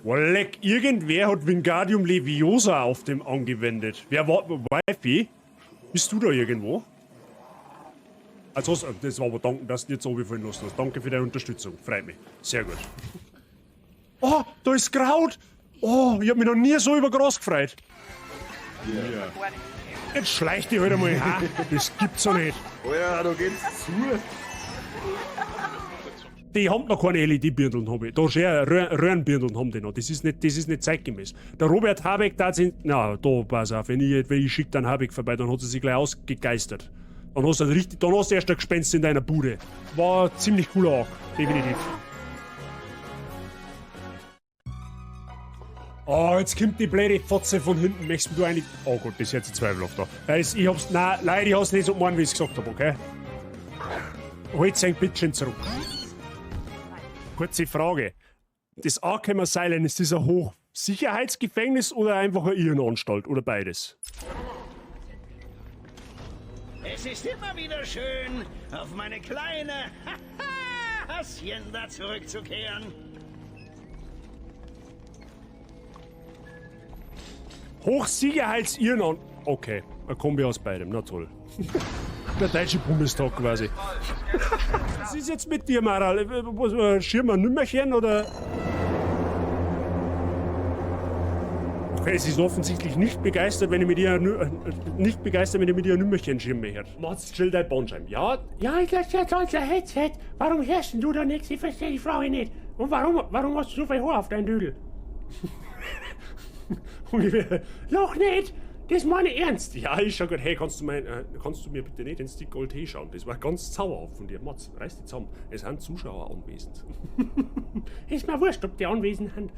Leck, irgendwer hat Wingardium Leviosa auf dem angewendet. Wer war, Wifi? Bist du da irgendwo? Also, das war aber danke, dass du jetzt so überfallen lassen hast. Danke für deine Unterstützung. Freut mich. Sehr gut. Oh, da ist Kraut. Oh, ich hab mich noch nie so über Gras gefreut. Ja. Jetzt schleicht die halt einmal heim. Das gibt's doch nicht. Oh ja, da geht's zu. Die haben noch keine LED-Birndeln, habe ich. Da schon Röhrenbirndeln haben die noch. Das ist nicht zeitgemäß. Der Robert Habeck, da sind. Na, da, pass auf, wenn ich schicke dann Habeck vorbei, dann hat er sich gleich ausgegeistert. Dann hast du erst ein Gespenst in deiner Bude. War ein ziemlich cooler Arc, definitiv. Oh, jetzt kommt die blöde Fotze von hinten. Möchtest du eigentlich. Oh Gott, das ist jetzt zweifelhaft da. Ich hab's. Nein, leider, ich hab's nicht so gemacht, wie ich es gesagt habe, okay? Holt sein Bitchen zurück. Kurze Frage. Das Arkham Asylum, ist das ein Hochsicherheitsgefängnis oder einfach eine Irrenanstalt? Oder beides? Es ist immer wieder schön, auf meine kleine Hacienda zurückzukehren. Hochsicherheits-Irrenanstalt. Okay, ein Kombi aus beidem, na toll. Der deutsche Bundestag quasi. Was ist jetzt mit dir, Maral? Schirm ein Nümmerchen oder? Okay, sie ist offensichtlich nicht begeistert, wenn ich mit ihr ein Nümmerchen schirme her. Mats, chill dein Bandscheiben. Ja? Ja, das ist jetzt unser Headset. Warum hörst du da nichts? Ich verstehe die Frage nicht. Und warum hast du so viel Haar auf deinen Dödel? Noch nicht! Das meine ich ernst! Ja, ist schon gut. Hey, kannst du mir bitte nicht den Stick Gold Tee schauen? Das war ganz zauberhaft von dir. Mats, reiß dich zusammen. Es sind Zuschauer anwesend. Ist mir wurscht, ob die anwesend sind.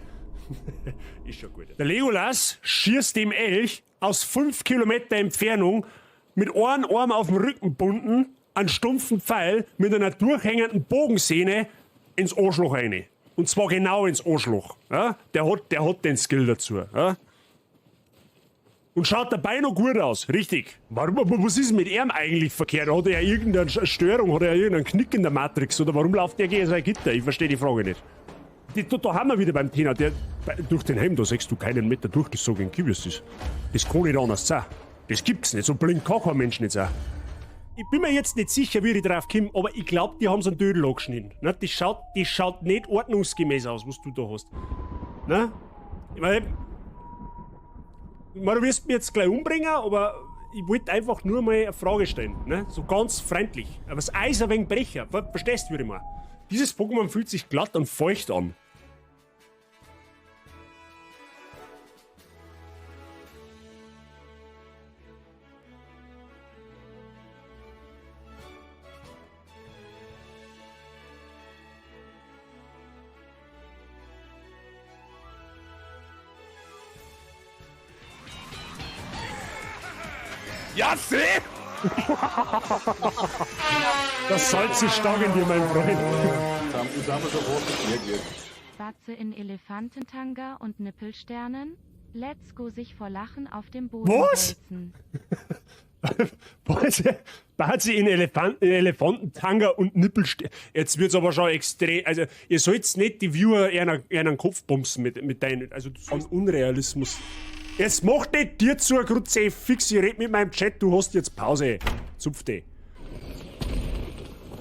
Ist schon gut. Der Legolas schießt dem Elch aus 5 Kilometer Entfernung mit einem Arm auf dem Rücken gebunden, einen stumpfen Pfeil mit einer durchhängenden Bogensehne ins Arschloch rein. Und zwar genau ins Arschloch. Ja? Der hat den Skill dazu. Ja? Und schaut dabei noch gut aus, richtig. Was ist mit ihm eigentlich verkehrt? Hat er irgendeine Störung, hat er irgendeinen Knick in der Matrix? Oder warum läuft der gegen sein Gitter? Ich verstehe die Frage nicht. Da haben wir wieder beim Thema. Durch den Helm, da siehst du keinen Meter durchgesogen Kibius ist. Das kann nicht anders sein. Das gibt's nicht. So blind kann kein Mensch nicht sein. Ich bin mir jetzt nicht sicher, wie ich drauf komme, aber ich glaube, die haben so einen Dödel angeschnitten. Ne? Das schaut nicht ordnungsgemäß aus, was du da hast. Ne? Ich meine, du wirst mich jetzt gleich umbringen, aber ich wollte einfach nur mal eine Frage stellen. Ne? So ganz freundlich. Aber das Eis ein wenig brecher. Verstehst du, wie ich meine? Dieses Pokémon fühlt sich glatt und feucht an. Ja, seh! Das Salz ist stark in dir, mein Freund. Das haben wir sofort reagiert. Schwarze in Elefantentanga und Nippelsternen. Let's go sich vor Lachen auf dem Boden wälzen. Batze in Elefantentanga und Nippelsternen. Jetzt wird's aber schon extrem. Also, ihr sollt nicht die Viewer einen Kopf bumsen mit deinen. Also, so ein Unrealismus. Jetzt mach nicht dir zur Grütze fix, ich red mit meinem Chat, du hast jetzt Pause. Zupfte.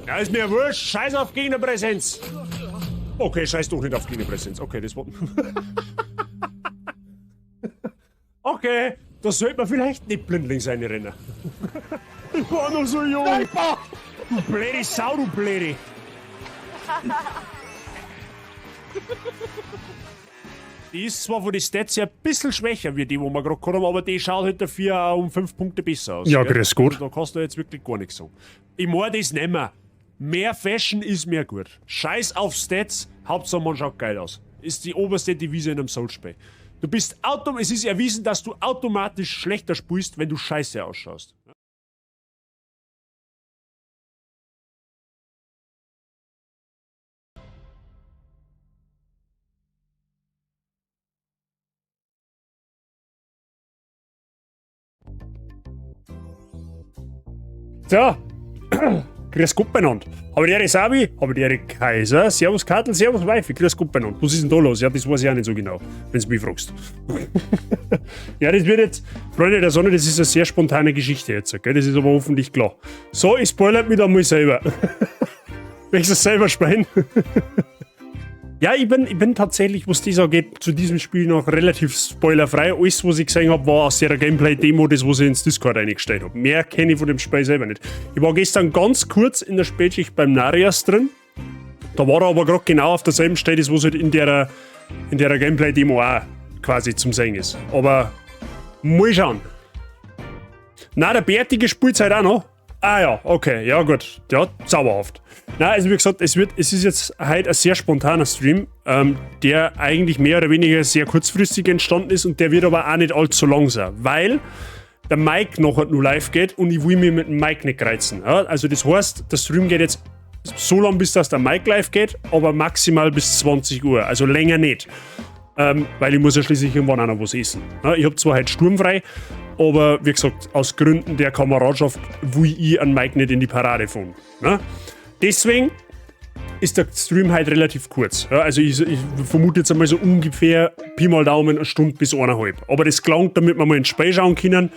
Ja, ist mir wurscht, scheiß auf Gegnerpräsenz. Okay, scheiß doch nicht auf Gegnerpräsenz. Okay, das war... Okay, da sollte man vielleicht nicht blindlings reinrennen. Ich war noch so jung. Du blöde Sau, du blöde. Die ist zwar von den Stats her ein bisschen schwächer wie die, wo wir gerade gehabt haben, aber die schaut halt dafür auch um 5 Punkte besser aus. Ja, grüß Gott. Also, da kannst du jetzt wirklich gar nichts sagen. Ich meine das nicht mehr. Mehr Fashion ist mehr gut. Scheiß auf Stats, Hauptsache man schaut geil aus. Ist die oberste Devise in einem Soulspiel. Du bist es ist erwiesen, dass du automatisch schlechter spielst, wenn du scheiße ausschaust. So, Grüß Gott benannt. Habe die Sabi, habe die Kaiser, servus Kattel, servus Weifi, grüß Gott benannt. Was ist denn da los? Ja, das weiß ich auch nicht so genau, wenn du mich fragst. Ja, das wird jetzt, Freunde der Sonne, das ist eine sehr spontane Geschichte jetzt, gell? Das ist aber hoffentlich klar. So, ich spoilert mich einmal selber. Wenn ich es selber spielen. Ja, ich bin tatsächlich, was das angeht, zu diesem Spiel noch relativ spoilerfrei. Alles, was ich gesehen habe, war aus der Gameplay-Demo, das, was ich ins Discord reingestellt habe. Mehr kenne ich von dem Spiel selber nicht. Ich war gestern ganz kurz in der Spätschicht beim Narias drin. Da war er aber gerade genau auf derselben Stelle, was halt in der Gameplay-Demo auch quasi zum Sehen ist. Aber mal schauen. Na, der Bärtige spielt halt auch noch. Ah ja, okay, ja gut. Ja, zauberhaft. Nein, also wie gesagt, es ist jetzt heute ein sehr spontaner Stream, der eigentlich mehr oder weniger sehr kurzfristig entstanden ist und der wird aber auch nicht allzu lang sein, weil der Mike nachher nur live geht und ich will mich mit dem Mike nicht reizen. Ja? Also das heißt, der Stream geht jetzt so lang, bis das der Mike live geht, aber maximal bis 20 Uhr, also länger nicht. Weil ich muss ja schließlich irgendwann auch noch was essen. Ja? Ich habe zwar heute sturmfrei, aber wie gesagt, aus Gründen der Kameradschaft will ich an Mike nicht in die Parade fahren. Ja? Deswegen ist der Stream halt relativ kurz. Ja, also ich vermute jetzt einmal so ungefähr Pi mal Daumen eine Stunde bis 1,5. Aber das gelangt, damit wir mal ins Spiel schauen können.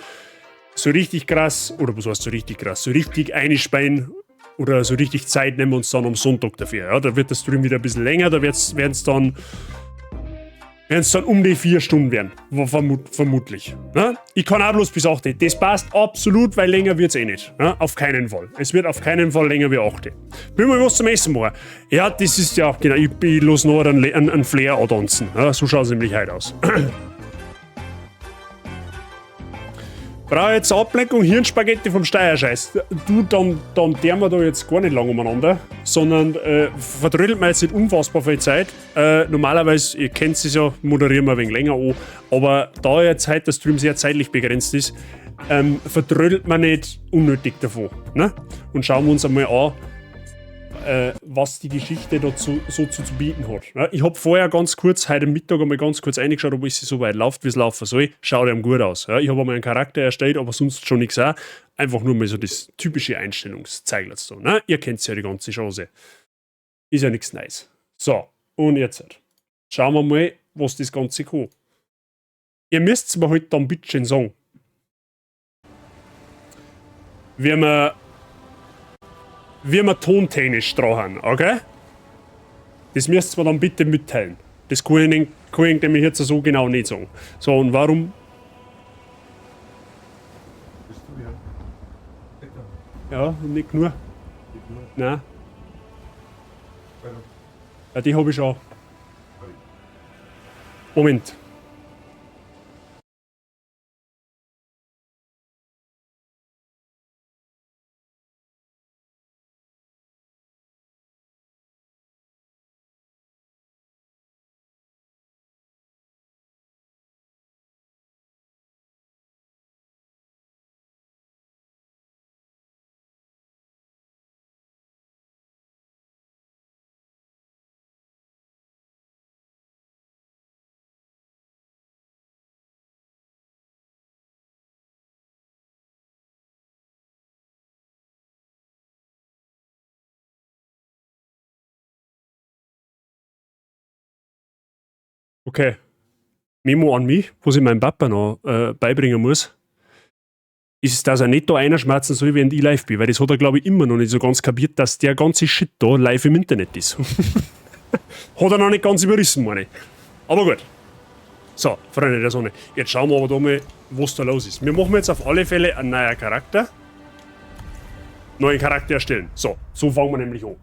So richtig krass, oder was heißt so richtig krass, so richtig einspeien oder so richtig Zeit nehmen wir uns dann am Sonntag dafür. Ja, da wird der Stream wieder ein bisschen länger, da werden es dann um die 4 Stunden werden, vermutlich. Ja? Ich kann auch bloß bis 8. Das passt absolut, weil länger wird es eh nicht. Ja? Auf keinen Fall. Es wird auf keinen Fall länger wie 8. Will mal was zum Essen machen. Ja, das ist ja, genau, ich los noch einen Flair antanzen. Ja? So schaut es nämlich heute aus. Brauche jetzt Ablenkung, Hirnspaghetti vom Steierscheiß. Du, dann deren wir da jetzt gar nicht lang umeinander, sondern verdrödelt mir jetzt nicht unfassbar viel Zeit. Normalerweise, ihr kennt es ja, moderieren wir ein wenig länger an, aber da jetzt heute der Stream sehr zeitlich begrenzt ist, verdrödelt man nicht unnötig davon. Ne? Und schauen wir uns einmal an, was die Geschichte dazu so zu bieten hat. Ja, ich habe vorher ganz kurz, heute Mittag einmal ganz kurz reingeschaut, ob es so weit läuft, wie es laufen soll. Schaut ihm gut aus. Ja, ich habe einmal einen Charakter erstellt, aber sonst schon nichts auch. Einfach nur mal so das typische Einstellungszeigler. Ne? Ihr kennt ja die ganze Chance. Ist ja nichts Neues. So, und jetzt schauen wir mal, was das Ganze kann. Ihr müsst es mir halt dann bitte schön sagen. Wie wir tontechnisch dran haben, okay? Das müsst ihr mir dann bitte mitteilen. Das kann ich nämlich jetzt so genau nicht sagen. So, und warum? Bist du Ja, nicht nur. Nein. Ja, die habe ich schon. Moment. Okay. Memo an mich, was ich meinem Papa noch beibringen muss, ist, dass er nicht da einer schmerzen soll, während ich live bin. Weil das hat er, glaube ich, immer noch nicht so ganz kapiert, dass der ganze Shit da live im Internet ist. Hat er noch nicht ganz überrissen, meine ich. Aber gut. So, Freunde der Sonne. Jetzt schauen wir aber da mal, was da los ist. Wir machen jetzt auf alle Fälle einen neuen Charakter. Neuen Charakter erstellen. So fangen wir nämlich an.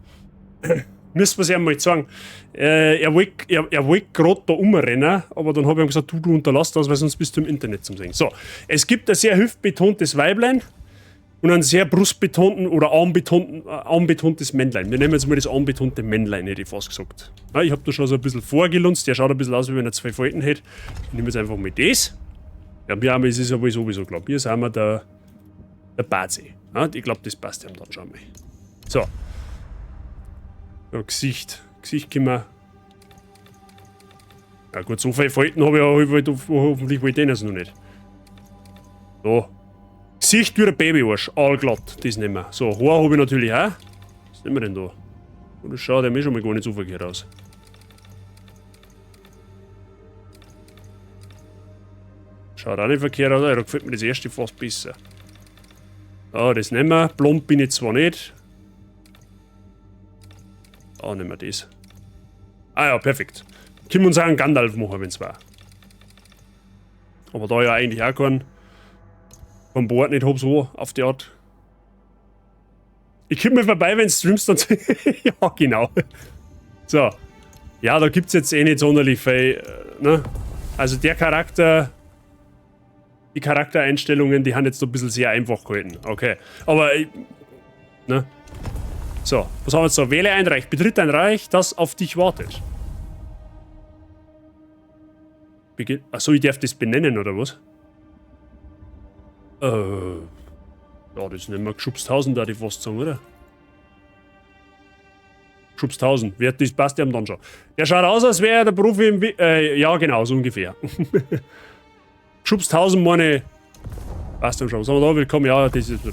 Müssen wir es einmal sagen. Er wollte gerade da umrennen, aber dann habe ich ihm gesagt, du unterlass das, weil sonst bist du im Internet zum Sehen. So, es gibt ein sehr hüftbetontes Weiblein und einen sehr brustbetonten oder armbetontes Männlein. Wir nehmen jetzt mal das armbetonte Männlein, hätte ich fast gesagt. Ja, ich habe da schon so ein bisschen vorgelunzt, der schaut ein bisschen aus, wie wenn er 2 Falten hätte. Ich nehme jetzt einfach mal das. Ja, mir ist es aber sowieso klar. Hier sind wir der Bazi. Ja, ich glaube, das passt ja dann schon mal. So. Ja, Gesicht können wir. Ja gut, so viele Falten habe ich ja hoffentlich wollte ich das noch nicht. So. Gesicht wie ein Babyarsch, allglatt, das nehmen wir. So, Haar habe ich natürlich auch. sind wir denn da? Und das schaut ja mir schon mal gar nicht so verkehrt aus. Schaut auch nicht verkehrt aus, da gefällt mir das erste fast besser. Ah, das nehmen wir. Blond bin ich zwar nicht. Ah, nehmen wir das. Ah ja, perfekt. Können wir uns auch einen Gandalf machen, wenn es war. Aber da ja eigentlich auch keinen vom Bord nicht hab, so auf die Art. Ich komme mal vorbei, wenn du streamst und ja, genau. So. Ja, da gibt es jetzt eh nicht sonderlich viel. Ne? Also der Charakter. Die Charaktereinstellungen, die haben jetzt so ein bisschen sehr einfach gehalten. Okay. Aber. Ne? So, was haben wir jetzt so? Wähle ein Reich. Betritt ein Reich, das auf dich wartet. Achso, ich darf das benennen, oder was? Ja, das nennen wir Geschubsthausen, da die fast sagen, oder? Geschubsthausen. Wer das passt, dem dann schon. Der schaut aus, als wäre er der Profi im ja, genau, so ungefähr. Geschubsthausen, meine. Passt dann schon. Was haben wir da? Willkommen, ja, das ist.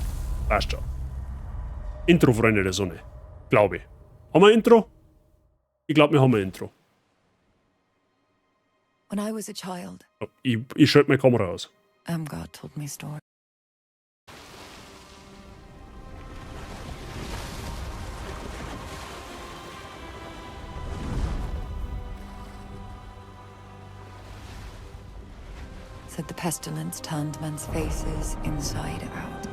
Passt schon. Intro, Freunde der Sonne. Glaube ich. Haben wir ein Intro? Ich glaube, wir haben ein Intro. When I was a child, Oh, ich schalte meine Kamera aus. Amgard told me stories. Said the pestilence turned men's faces inside out.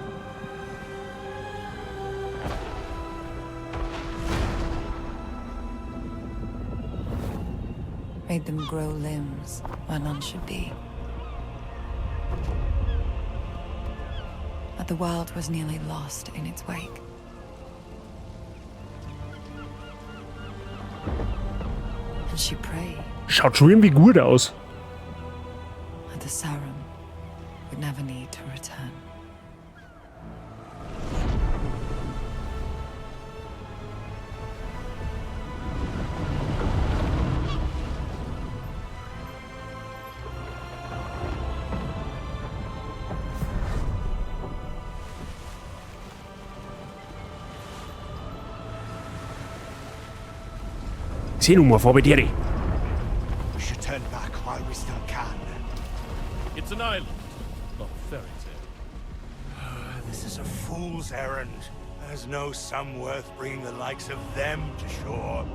Made them grow limbs where none should be. But the world was nearly lost in its wake. And she prayed Schaut schon irgendwie gut aus. that the Sauron would never need to return. Seh nun mal vor bei dir. We should turn back while we still can. It's an island. Not a fairy tale. This is a fool's errand. There's no sum worth bringing the likes of them to shore.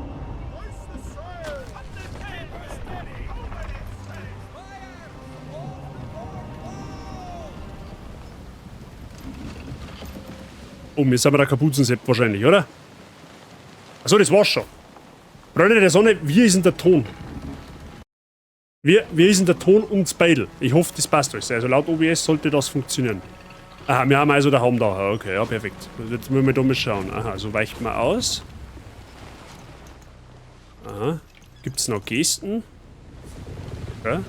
Oh, wir sind bei der Kapuzensepp wahrscheinlich, oder? Achso, das war's schon. Freunde der Sonne, wie ist denn der Ton? Wie ist denn der Ton und das Beidel? Ich hoffe, das passt euch. Also laut OBS sollte das funktionieren. Aha, wir haben also den Haum da. Okay, ja, perfekt. Jetzt müssen wir da mal schauen. Aha, so weicht man aus. Aha. Gibt es noch Gesten? Okay.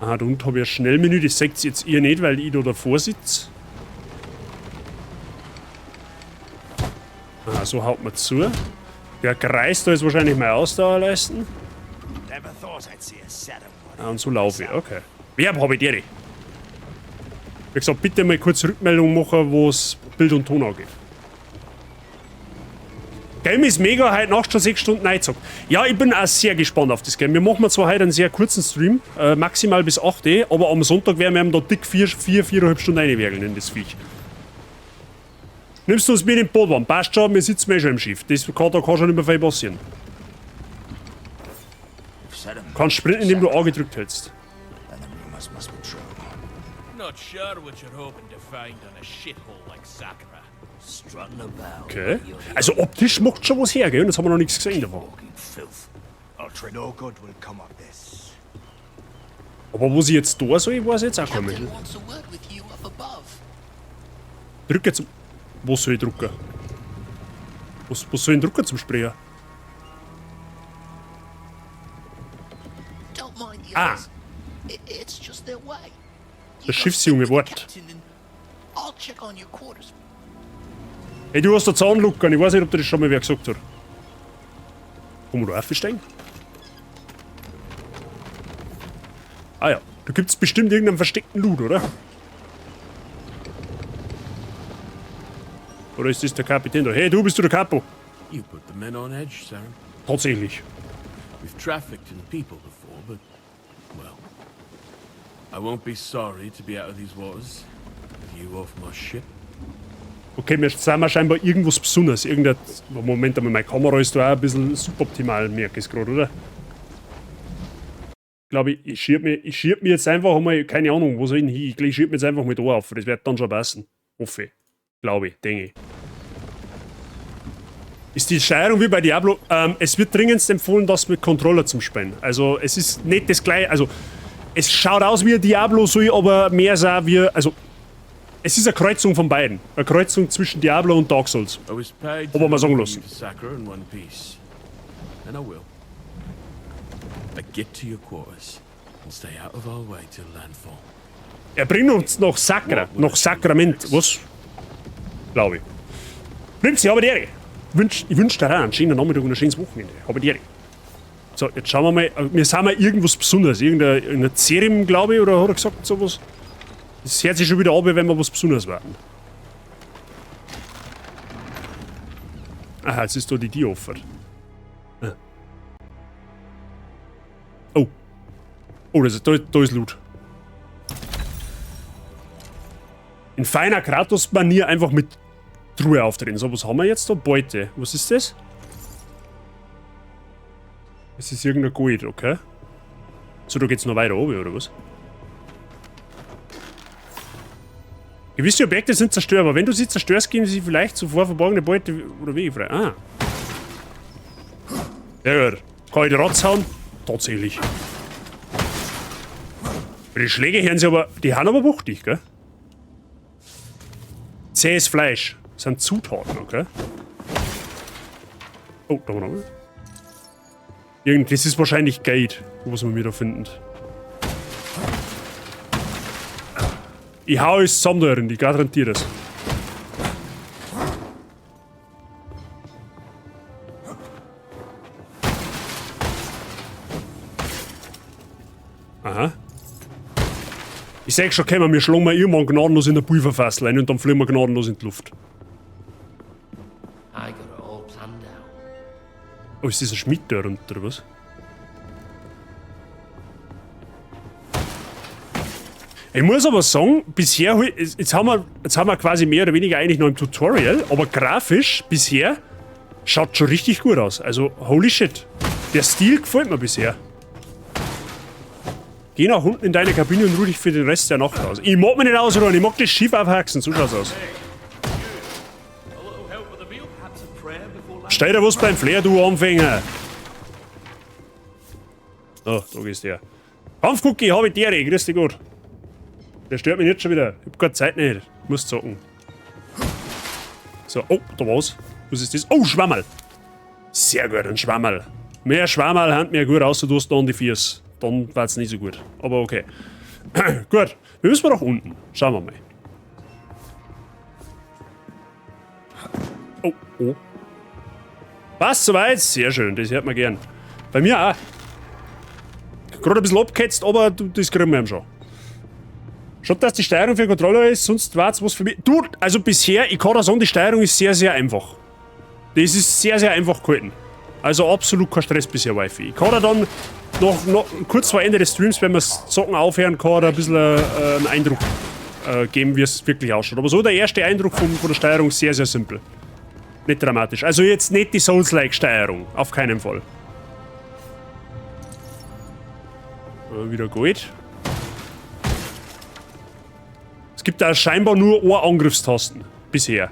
Aha, da unten habe ich ein Schnellmenü. Das seht ihr jetzt ihr nicht, weil ich da davor sitze. Aha, so haut man zu. Der Kreis da ist wahrscheinlich meine Ausdauerleisten. Never thought I'd see a set of one. Ah, und so laufe ich, okay. Wer habe ich die? Wie gesagt, bitte mal kurz Rückmeldung machen, was Bild und Ton angeht. Game ist mega, heute Nacht schon 6 Stunden eingezockt. Ja, ich bin auch sehr gespannt auf das Game. Wir machen zwar heute einen sehr kurzen Stream, maximal bis 8 Uhr, aber am Sonntag werden wir ihm da dick 4,5 Stunden reinwerkeln in das Viech. Nimmst du uns mit im Boot, Mann? Passt schon, wir sitzen schon im Schiff. Da kann schon nicht mehr viel passieren. Du kannst sprinten, indem du A gedrückt hältst. And the rumors must be true. Not sure what you're hoping to find on a shithole like Sakura. Strutting about. Okay. Also optisch macht schon was her, gell? Und jetzt haben wir noch nichts gesehen davon. Walking filth. Ultra no good will come of this. Aber wo sie jetzt da soll, ich weiß jetzt auch gar nicht. wants a word with you up above. Drück jetzt. Wo soll ich drücken? Was soll ich drücken zum Sprayen? Don't mind the Ah. others. It's just their way. You Das go Schiffsjunge speak with the Wort. captain and I'll check on your quarters. Hey, du hast da Zahnluckern. Ich weiß nicht, ob dir das schon mal wer gesagt hat. Kann man da aufsteigen? Ah ja, da gibt es bestimmt irgendeinen versteckten Loot, oder? Oder ist das der Kapitän da? Hey, du bist du der Capo? You put the men on edge, Saren. Tatsächlich. We've trafficked in people before, but, well, I won't be sorry to be out of these waters. With you off my ship. Okay, wir sind scheinbar irgendwas Besonderes. Irgendein. Moment einmal, meine Kamera ist da auch ein bisschen suboptimal, merke ich es gerade, oder? Ich glaube, ich schieb mir jetzt einfach einmal, keine Ahnung, wo soll ich denn hin? Ich schieb mir jetzt einfach mal da auf. Das wird dann schon passen. Hoffe ich. Glaube ich, denke ich. Ist die Steuerung wie bei Diablo? Es wird dringendst empfohlen, das mit Controller zum Spielen. Also, es ist nicht das gleiche. Also, es schaut aus wie ein Diablo, soll aber mehr sein wie. Also, es ist eine Kreuzung von beiden. Eine Kreuzung zwischen Diablo und Dark Souls. I was paid Aber mal sagen lassen. to Sakura in one piece. And I will. I get to your quarters and stay out of our way till landfall. Er bringt uns nach Sakra, nach Sakrament. Was? Glaube ich. Prinz, ich habe die Ehre. Ich wünsche dir auch einen schönen Nachmittag und ein schönes Wochenende. Habe die Ehre. So, jetzt schauen wir mal. Wir sind mal irgendwas Besonderes. Irgendein Zerim, glaube ich, oder hat er gesagt, sowas? Das hört sich schon wieder an, wenn wir was Besonderes warten. Aha, jetzt ist da die Tür offen. Ah. Oh. Oh, da ist Loot. In feiner Kratos-Manier einfach mit Truhe auftreten. So, was haben wir jetzt da? Beute. Was ist das? Das ist irgendein Gold, okay. So, da geht's noch weiter oben, oder was? Gewisse Objekte sind zerstörbar. Wenn du sie zerstörst, geben sie vielleicht zuvor verborgene Beute oder Wege frei. Ah. Ja, gut. Kann ich die Rotz hauen? Tatsächlich. Die Schläge hören sie aber. Die haben aber wuchtig, gell? Zähes Fleisch. Das sind Zutaten, okay? Oh, da haben wir noch was. Das ist wahrscheinlich Geld, was wir wieder finden. Ich hau es zusammen da rein, ich garantiere das. Aha. Ich sag schon, wir schlagen mal irgendwann gnadenlos in der Pulverfassel rein und dann fliegen wir gnadenlos in die Luft. I got it all planned out. Oh, ist das ein Schmied da runter, oder was? Ich muss aber sagen, bisher, jetzt haben wir quasi mehr oder weniger eigentlich noch im Tutorial, aber grafisch bisher schaut schon richtig gut aus. Also, holy shit. Der Stil gefällt mir bisher. Geh nach unten in deine Kabine und ruh dich für den Rest der Nacht aus. Ich mag mich nicht ausruhen, ich mag das Schiff aufhaxen, so schaut's aus. Stell dir was beim Flair, du Anfänger. So, da gehst du her. Kampfcookie, hab ich dir, grüß dich gut. Der stört mich jetzt schon wieder. Ich hab keine Zeit nicht. Ich muss zocken. So, oh, da war's. Was ist das? Oh, Schwammerl. Sehr gut, ein Schwammerl. Mehr Schwammerl hand mir gut aus, du hast da an die Fiers. Dann war's nicht so gut. Aber okay. Gut, wir müssen nach unten. Schauen wir mal. Oh, oh. Passt soweit? Sehr schön, das hört man gern. Bei mir auch. Gerade ein bisschen abgehetzt, aber das kriegen wir eben schon. Schaut, dass die Steuerung für den Controller ist, sonst war's was für mich. Du, also bisher, ich kann da sagen, die Steuerung ist sehr, sehr einfach. Das ist sehr, sehr einfach gehalten. Also absolut kein Stress bisher, Wi-Fi. Ich kann da dann noch kurz vor Ende des Streams, wenn wir das Zocken aufhören, kann da ein bisschen einen Eindruck geben, wie es wirklich ausschaut. Aber so der erste Eindruck von der Steuerung ist sehr, sehr simpel. Nicht dramatisch. Also jetzt nicht die Souls-like-Steuerung. Auf keinen Fall. Wieder Gold. Es gibt da scheinbar nur eine Angriffstasten. Bisher.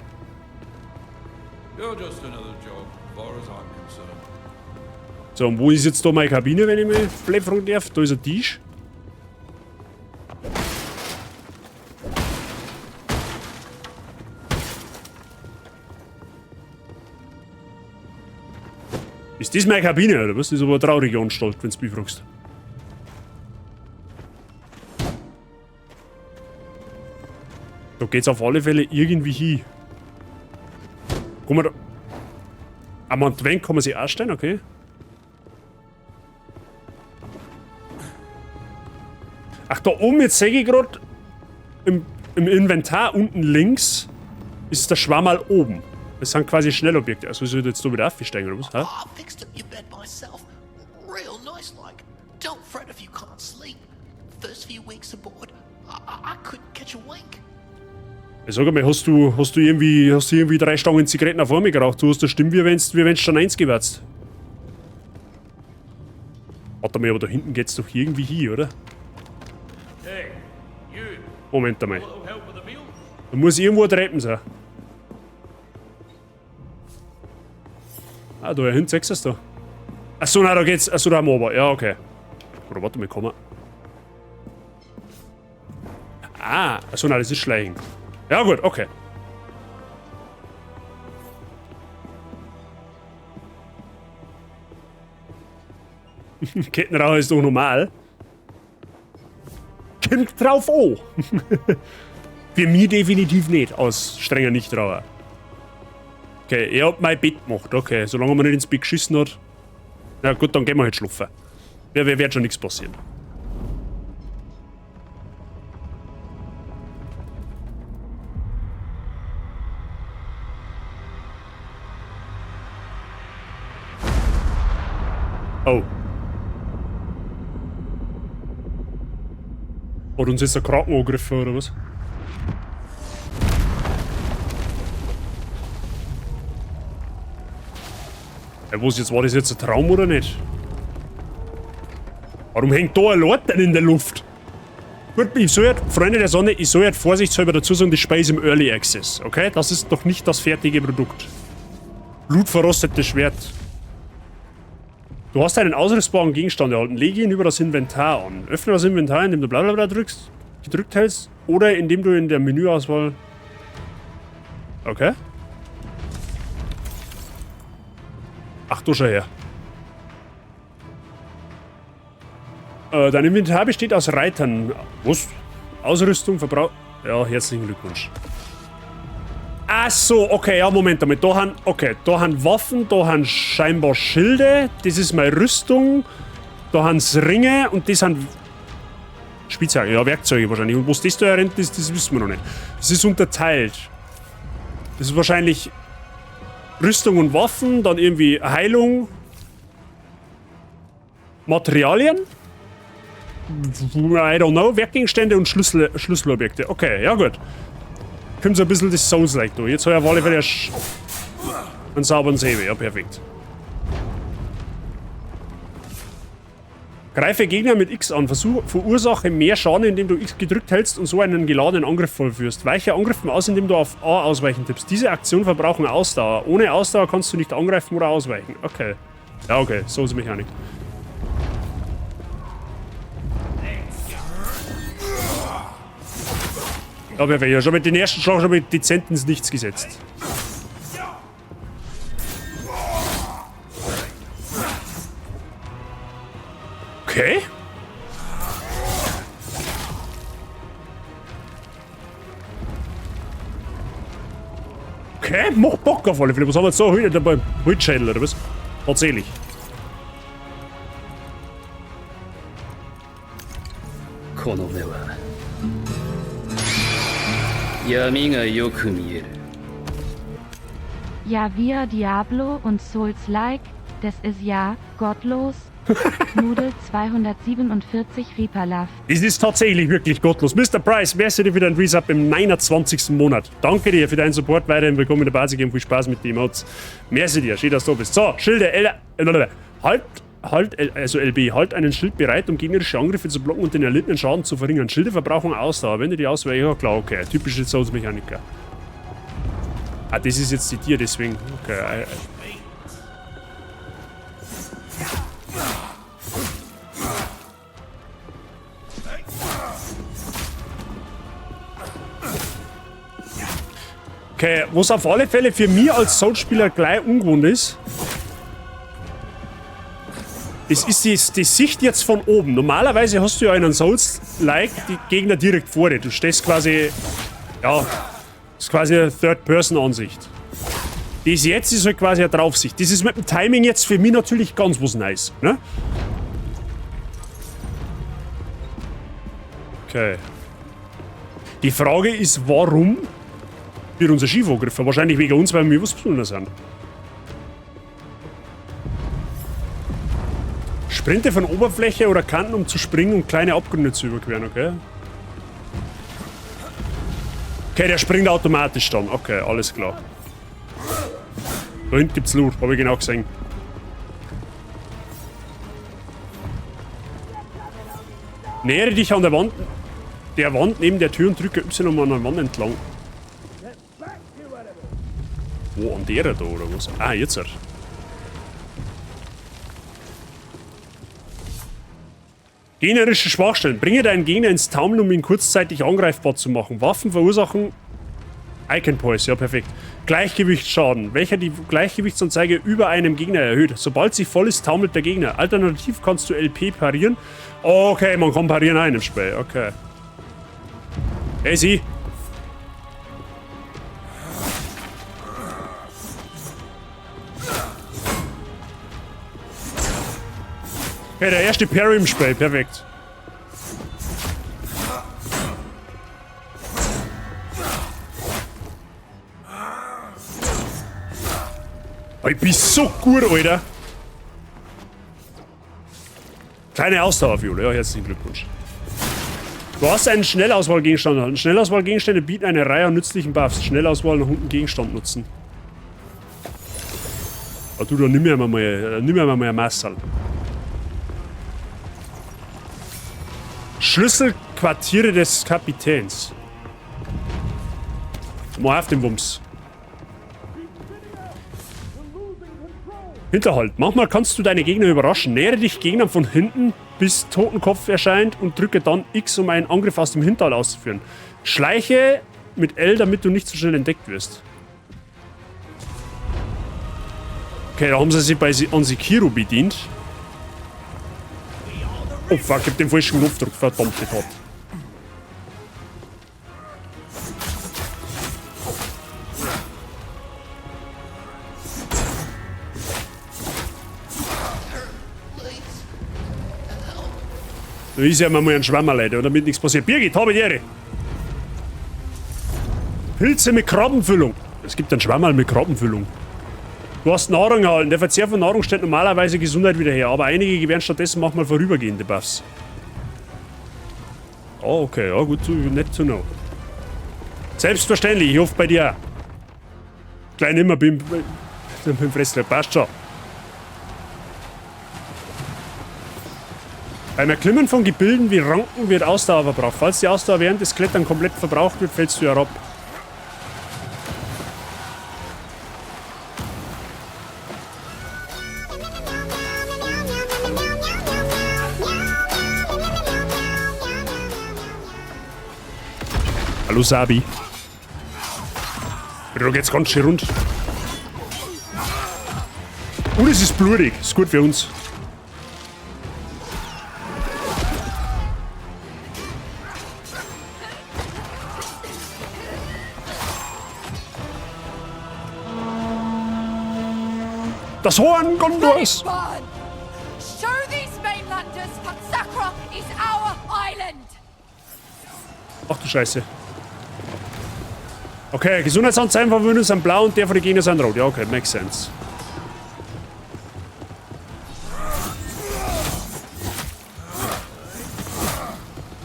So, und wo ist jetzt da meine Kabine, wenn ich mich blöd fragen darf? Da ist ein Tisch. Ist das meine Kabine, oder was? Das ist aber eine traurige Anstalt, wenn du mich fragst. Da geht's auf alle Fälle irgendwie hin. Guck mal da. Am Advent kann man sich anstellen, okay. Ach, da oben, jetzt sehe ich gerade im Inventar unten links ist der Schwammerl oben. Das sind quasi Schnellobjekte. Also soll ich jetzt da wieder aufsteigen oder was? Oh, I fixed up your bed myself. Real nice like. Don't fret if you can't sleep. First few weeks aboard, I couldn't catch a wink. Sag einmal, hast du irgendwie 3 Stangen Zigaretten auf einmal geraucht? Du hast eine Stimme, wie wenn's schon eins gewärzt. Warte mal, aber da hinten geht's doch irgendwie hin, oder? Hey, you. Moment einmal. Little help with the meal? Da muss irgendwo Treppen sein. Ah, da hinten, sechs ist da. Achso, nein, da geht's. Achso, da haben wir aber. Ja, okay. Oder warte mal, komm mal. Ah, achso, nein, das ist Schleichen. Ja, gut, okay. Kettenraucher ist doch normal. Kommt drauf an. Für mich definitiv nicht, aus strenger Nichtraucher. Okay, er hat mein Bett gemacht. Okay, solange man nicht ins Bett geschissen hat. Na gut, dann gehen wir halt schlafen. Ja, wird schon nichts passieren. Oh. Hat uns jetzt ein Kraken angegriffen, oder was? Ja, was jetzt? War das jetzt ein Traum oder nicht? Warum hängt da ein Latten in der Luft? Gut, ich soll halt, Freunde der Sonne, ich soll halt vorsichtshalber dazu sagen, das Spiel ist im Early Access, okay? Das ist doch nicht das fertige Produkt. Blutverrostetes Schwert. Du hast einen ausrüstbaren Gegenstand erhalten. Lege ihn über das Inventar an. Öffne das Inventar, indem du blablabla gedrückt hältst oder indem du in der Menüauswahl... Okay. Ach du schau her. Dein Inventar besteht aus Reitern. Was? Ausrüstung, Verbrauch... Ja, herzlichen Glückwunsch. Ach so, okay, ja, Moment damit. Da haben Waffen, da haben scheinbar Schilde. Das ist meine Rüstung. Da haben Ringe und das sind Spielzeuge, ja, Werkzeuge wahrscheinlich. Und was das da rennt, das wissen wir noch nicht. Das ist unterteilt. Das ist wahrscheinlich Rüstung und Waffen, dann irgendwie Heilung, Materialien. I don't know, Werkgegenstände und Schlüsselobjekte. Okay, ja gut. Kommt so ein bisschen das Souls-like durch. Jetzt habe ich auf alle Fälle einen sauberen Säbel. Ja, perfekt. Greife Gegner mit X an. Verursache mehr Schaden, indem du X gedrückt hältst und so einen geladenen Angriff vollführst. Weiche Angriffen aus, indem du auf A ausweichen tippst. Diese Aktion verbrauchen Ausdauer. Ohne Ausdauer kannst du nicht angreifen oder ausweichen. Okay. Ja, okay. Souls-Mechanik. Ja, perfekt. Ja, schon mit den ersten Schlag schon mit dezent ins Nichts gesetzt. Okay. Okay, macht Bock auf alle Fälle. Was haben wir jetzt so heute dabei? Wildschädel oder was? Tatsächlich. Ja, wir Diablo und Souls-like, das ist ja gottlos. Nudel 247 Reaperlove. Es ist tatsächlich wirklich gottlos. Mr. Price, wer dir wieder ein Resub im 29. Monat. Danke dir für deinen Support. Weiterhin willkommen in der Basis. Viel Spaß mit den Emotes. Merci dir. Schön, dass du bist. So, Schilde. Also LB, halt einen Schild bereit, um gegnerische Angriffe zu blocken und den erlittenen Schaden zu verringern. Schilde verbrauchen Ausdauer. Wenn du die ausweichst, ja klar, okay. Typische Souls-Mechaniker. Ah, das ist jetzt die Tier, deswegen. Okay. Okay, was auf alle Fälle für mich als Souls-Spieler gleich ungewohnt ist, das ist die Sicht jetzt von oben. Normalerweise hast du ja einen Souls-like die Gegner direkt vor dir. Du stehst quasi, ja, das ist quasi eine Third-Person-Ansicht. Das jetzt ist halt quasi eine Draufsicht. Das ist mit dem Timing jetzt für mich natürlich ganz was Nice, ne? Okay. Die Frage ist, warum Wird unser Schiff angegriffen. Wahrscheinlich wegen uns, weil wir was besonders sind. Sprinte von Oberfläche oder Kanten, um zu springen und kleine Abgründe zu überqueren, okay? Okay, der springt automatisch dann. Okay, alles klar. Da hinten gibt's Loot, habe ich genau gesehen. Nähere dich an der Wand neben der Tür und drücke Y an der Wand entlang. Wo, an der da oder was? Ah, jetzt. Gegnerische Schwachstellen. Bringe deinen Gegner ins Taumeln, um ihn kurzzeitig angreifbar zu machen. Waffen verursachen Icon Poise, ja perfekt. Gleichgewichtsschaden, welcher die Gleichgewichtsanzeige über einem Gegner erhöht. Sobald sie voll ist, taumelt der Gegner. Alternativ kannst du LP parieren. Okay, man kann parieren ein im Spiel, okay. Hey, sie. Okay, der erste Parry im Spiel, perfekt. Oh, ich bin so gut, Alter. Kleine Ausdauerfiole, ja, herzlichen Glückwunsch. Du hast einen Schnellauswahlgegenstand erhalten. Schnellauswahlgegenstände bieten eine Reihe an nützlichen Buffs. Schnellauswahl nach unten Gegenstand nutzen. Oh, du, da nimm mir mal ein Messer. Schlüsselquartiere des Kapitäns. Mal auf den Wumms. Hinterhalt. Manchmal kannst du deine Gegner überraschen. Nähere dich Gegnern von hinten, bis Totenkopf erscheint und drücke dann X, um einen Angriff aus dem Hinterhalt auszuführen. Schleiche mit L, damit du nicht so schnell entdeckt wirst. Okay, da haben sie sich bei Sekiro bedient. Oh fuck, ich hab den falschen Knopfdruck, verdammt gehabt. Da ist ja mal ein Schwammer, Leute, damit nichts passiert. Birgit, habe ich Ehre. Pilze mit Krabbenfüllung. Es gibt einen Schwammerl mit Krabbenfüllung. Du hast Nahrung erhalten. Der Verzehr von Nahrung stellt normalerweise Gesundheit wieder her, aber einige gewähren stattdessen manchmal vorübergehende Buffs. Oh, okay, ja, gut, nett zu know. Selbstverständlich, ich hoffe bei dir auch. Klein immer beim Fressler, passt schon. Beim Erklimmen von Gebilden wie Ranken wird Ausdauer verbraucht. Falls die Ausdauer während des Klettern komplett verbraucht wird, fällst du herab. Hallo Sabi. Da geht's ganz schön rund. Und es ist blutig. Ist gut für uns. Das Horn Gondors! Show these mainlanders that Sakra is our island! Ach du Scheiße. Okay, Gesundheitsanzeigen von Wünde sind blau und der von den Gegner sind rot. Ja, okay, makes sense.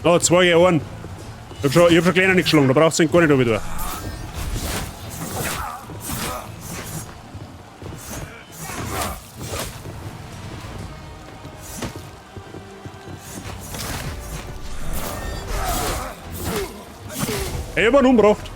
Oh, 2 Ohren. Ich hab schon kleiner nicht geschlagen, da braucht's den gar nicht wieder. Ich hab ihn umgebracht.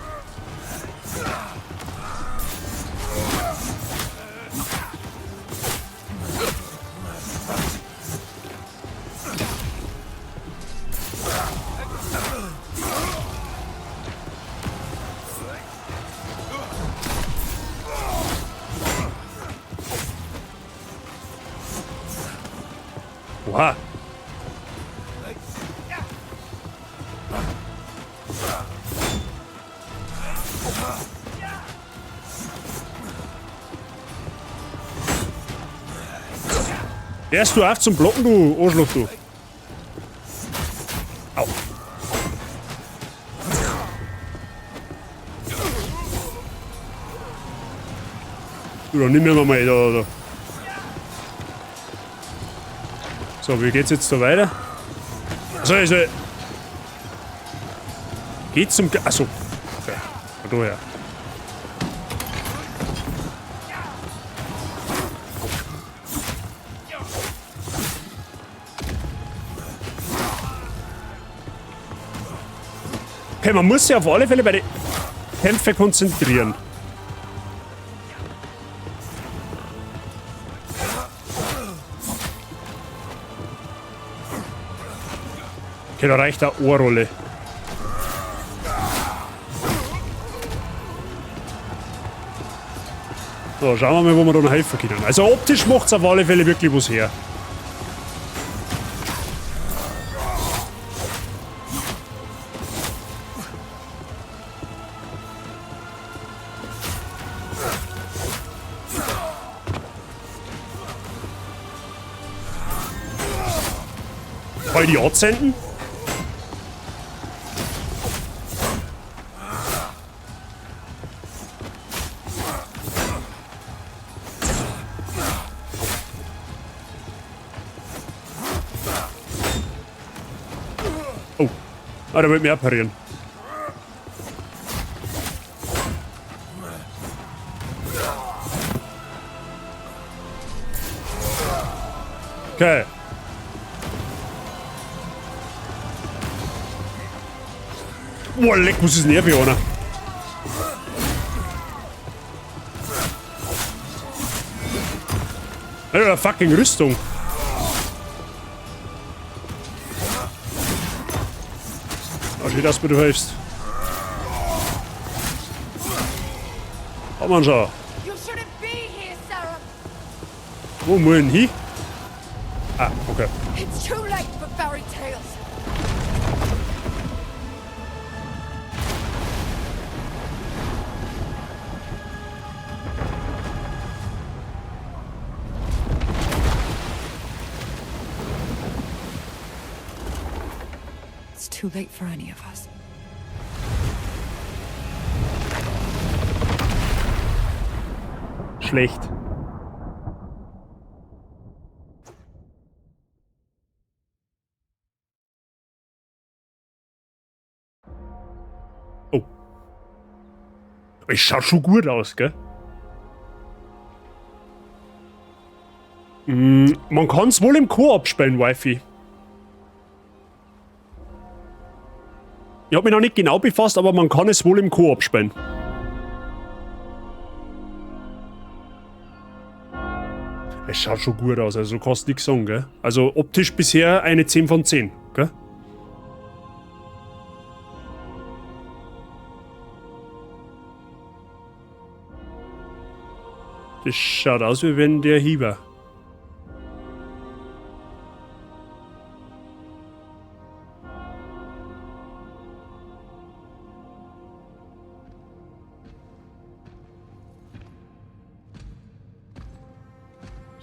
Oha. Erst du auf zum Blocken, du Arschloch, du. Au. Du, dann nehmen wir mal da. So, wie geht's jetzt da weiter? Also. Geht's zum. Achso. Okay. Da her. Okay, man muss sich auf alle Fälle bei den Kämpfen konzentrieren. Okay, da reicht eine Ohrrolle. So, schauen wir mal, wo wir da noch helfen können. Also optisch macht es auf alle Fälle wirklich was her. Kann ich die anzünden? Oh. Ah, der wird mir apparieren. Okay. Oh, leck, was ist denn der für einer? Alter, fucking Rüstung. Oh, schön, dass du mir hilfst. Komm mal schon. You shouldn't be here, Sarah. Wo muss ich denn hin? Ah, okay. It's too late for fairy tales. It's too late for any of us. Schlecht. Oh. Es schaut schon gut aus, gell? Man kann es wohl im Koop spielen, Wifi. Ich habe mich noch nicht genau befasst, aber man kann es wohl im Koop spielen. Es schaut schon gut aus, also du kannst nichts sagen, gell? Also optisch bisher eine 10 von 10, gell? Das schaut aus, wie wenn der Hieber.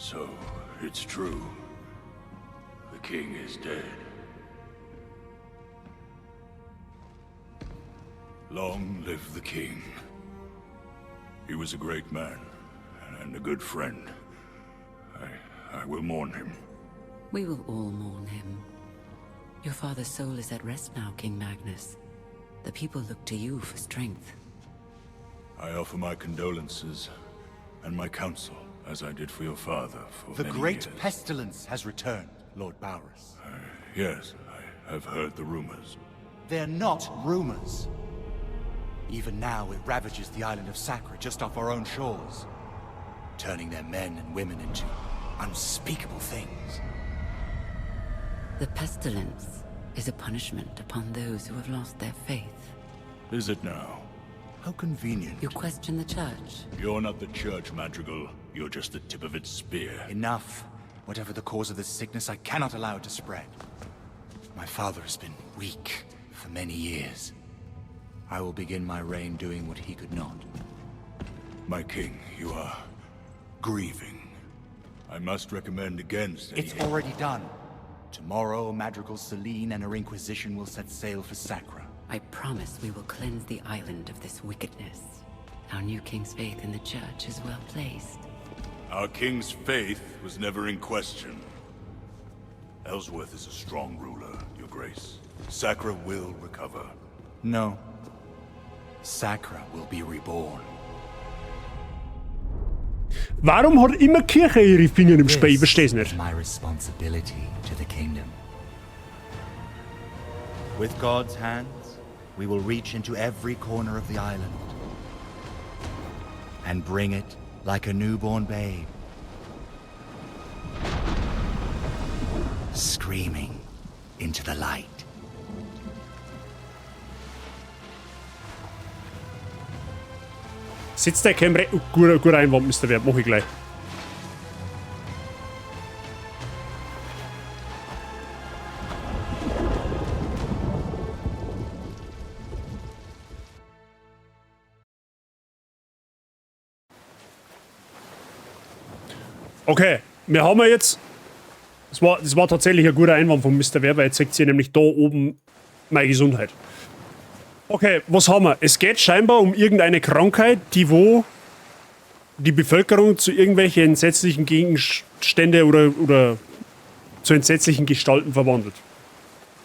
So, it's true. The king is dead. Long live the king. He was a great man and a good friend. I will mourn him. We will all mourn him. Your father's soul is at rest now, King Magnus. The people look to you for strength. I offer my condolences and my counsel, as I did for your father for The many great years. pestilence has returned, Lord Bowers. Yes, I have heard the rumors. They're not rumors. Even now, it ravages the island of Sacra just off our own shores, turning their men and women into unspeakable things. The pestilence is a punishment upon those who have lost their faith. Is it now? How convenient. You question the church? You're not the church, Madrigal. You're just the tip of its spear. Enough. Whatever the cause of this sickness, I cannot allow it to spread. My father has been weak for many years. I will begin my reign doing what he could not. My king, you are grieving. I must recommend against any... It's already done. Tomorrow, Madrigal Celine and her Inquisition will set sail for Sacra. I promise we will cleanse the island of this wickedness. Our new king's faith in the church is well placed. Our king's faith was never in question. Ellsworth is a strong ruler, Your Grace. Sacra will recover. No. Sacra will be reborn. Warum hat immer Kirche ihre Finger im Spiel? Ich versteh's nicht. My responsibility to the kingdom. With God's hands, we will reach into every corner of the island and bring it like a newborn babe, screaming into the light. Sitzt der Camera? Guter Einwand, Mr. Wert, mach ich gleich. Okay, wir haben jetzt. Das war tatsächlich ein guter Einwand von Mr. Werber. Jetzt seht ihr nämlich da oben meine Gesundheit. Okay, was haben wir? Es geht scheinbar um irgendeine Krankheit, wo die Bevölkerung zu irgendwelchen entsetzlichen Gegenstände oder zu entsetzlichen Gestalten verwandelt.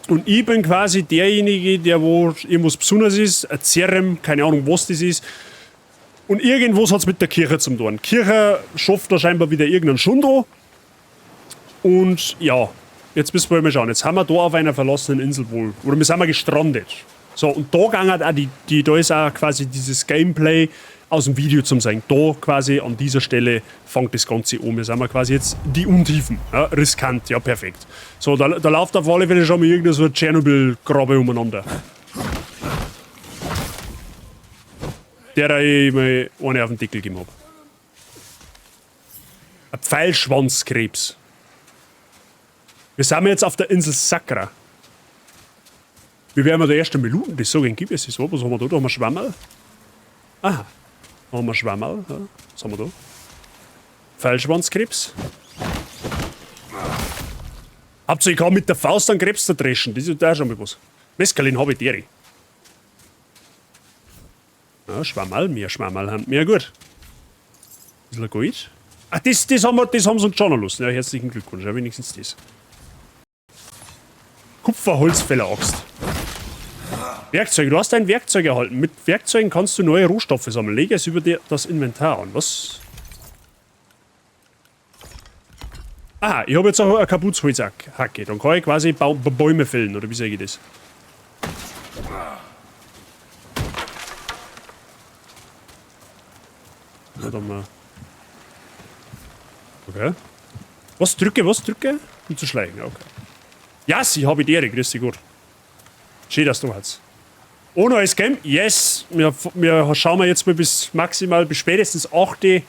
Und ich bin quasi derjenige, der wo irgendwas Besonderes ist, ein Zerrem, keine Ahnung was das ist. Und irgendwas hat es mit der Kirche zu tun. Die Kirche schafft da scheinbar wieder irgendeinen Schundo. Und ja, jetzt müssen wir mal schauen. Jetzt haben wir da auf einer verlassenen Insel wohl. Oder wir sind mal gestrandet. So, und da geht auch da ist auch quasi dieses Gameplay aus dem Video zum sein. Da quasi an dieser Stelle fängt das Ganze an. Wir sind mal quasi jetzt die Untiefen. Ja, riskant, ja perfekt. So, da läuft auf alle Fälle schon mal irgendein so ein Tschernobyl-Grabe umeinander. Der ich mal eine auf den Deckel gegeben habe. Ein Pfeilschwanzkrebs. Wir sind jetzt auf der Insel Sacra. Wie wären wir der erste Minuten? Das so gibt es so. Was haben wir da? Da haben wir Schwammerl. Aha. Da haben wir Schwammerl. Ja. Was haben wir da? Pfeilschwanzkrebs. Hauptsache ich kann mit der Faust einen Krebs zerdreschen. Das ist ja schon mal was. Mescalin habe ich deri. Ja, Schwammerl, mehr Schwammerl haben wir. Ja gut. Bisschen Gold. Ach, das haben sie uns schon noch lassen. Ja, herzlichen Glückwunsch. Ja, wenigstens das. Kupferholzfäller-Axt. Werkzeuge. Du hast ein Werkzeug erhalten. Mit Werkzeugen kannst du neue Rohstoffe sammeln. Lege es über das Inventar an. Was? Aha, ich habe jetzt auch eine Kaputzholzhacke. Dann kann ich quasi Bäume fällen. Oder wie sage ich das? Warte mal. Okay. Was drücke? Um zu schleichen. Okay. Ja, sie habe ich dir. Grüß dich gut. Schön, dass du hast. Oh, neues Game? Yes! Wir schauen jetzt mal bis spätestens 8.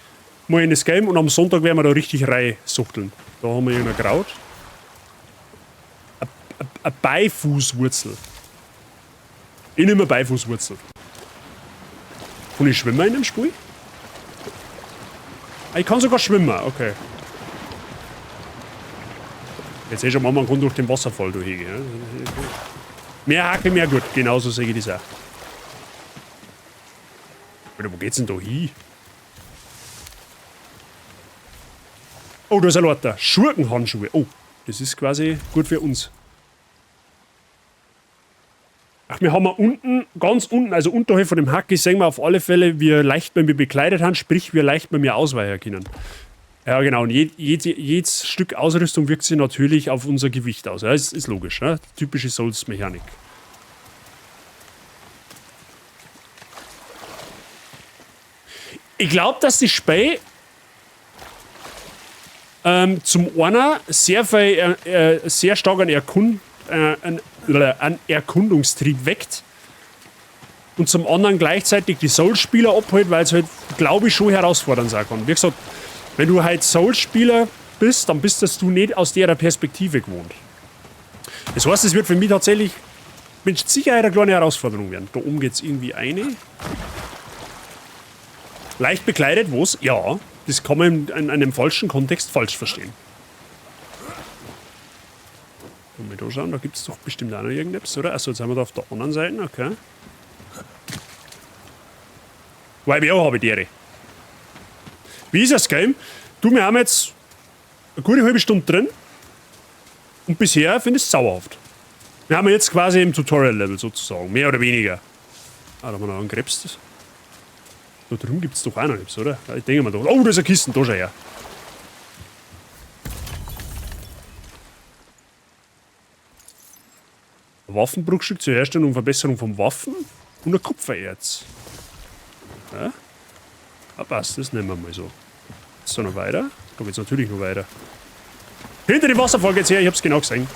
Mal in das Game und am Sonntag werden wir da richtig reinsuchteln. Da haben wir irgendein Kraut. Eine Beifußwurzel. Ich nehme eine Beifußwurzel. Kann ich schwimmen in dem Spiel? Ah, ich kann sogar schwimmen, okay. Jetzt schon mal, man kann durch den Wasserfall durchgehen. Ja? Mehr Hacke, mehr gut. Genauso sehe ich das auch. Alter, wo geht's denn da hin? Oh, da ist ein Lauter. Schurkenhandschuhe. Oh, das ist quasi gut für uns. Ach, wir haben unten, ganz unten, also unterhalb von dem Hacke, sehen wir auf alle Fälle, wie leicht wir bekleidet haben, sprich, wie leicht wir ausweichen können. Ja, genau. Und jedes Stück Ausrüstung wirkt sich natürlich auf unser Gewicht aus. Ja, ist logisch. Ne? Typische Souls-Mechanik. Ich glaube, dass die Spiel zum einen sehr stark einen Erkundungstrieb weckt und zum anderen gleichzeitig die Souls-Spieler abholt, weil es halt, glaube ich, schon herausfordernd sein kann. Wie gesagt, wenn du halt Souls-Spieler bist, dann bist das du nicht aus der Perspektive gewohnt. Das heißt, es wird für mich tatsächlich mit Sicherheit eine kleine Herausforderung werden. Da oben geht es irgendwie eine. Leicht bekleidet, was? Ja, das kann man in einem falschen Kontext falsch verstehen. Wenn wir da schauen, da gibt es doch bestimmt auch noch irgendetwas, oder? Achso, jetzt sind wir da auf der anderen Seite, okay. Weil wir auch habe die Ehre. Wie ist das Game? Du, wir haben jetzt eine gute halbe Stunde drin. Und bisher finde ich es sauerhaft. Wir haben jetzt quasi im Tutorial-Level sozusagen. Mehr oder weniger. Ah, da haben wir noch einen Krebs. Da drüben gibt es doch auch noch nichts, oder? Ich denke mal doch. Oh, da ist eine Kiste, da schau her. Waffenbruchstück zur Herstellung und Verbesserung von Waffen und ein Kupfererz. Ja? Ah, passt, das nehmen wir mal so. So, noch weiter. Da geht's natürlich noch weiter. Hinter dem Wasserfall geht's her, ich hab's genau gesehen.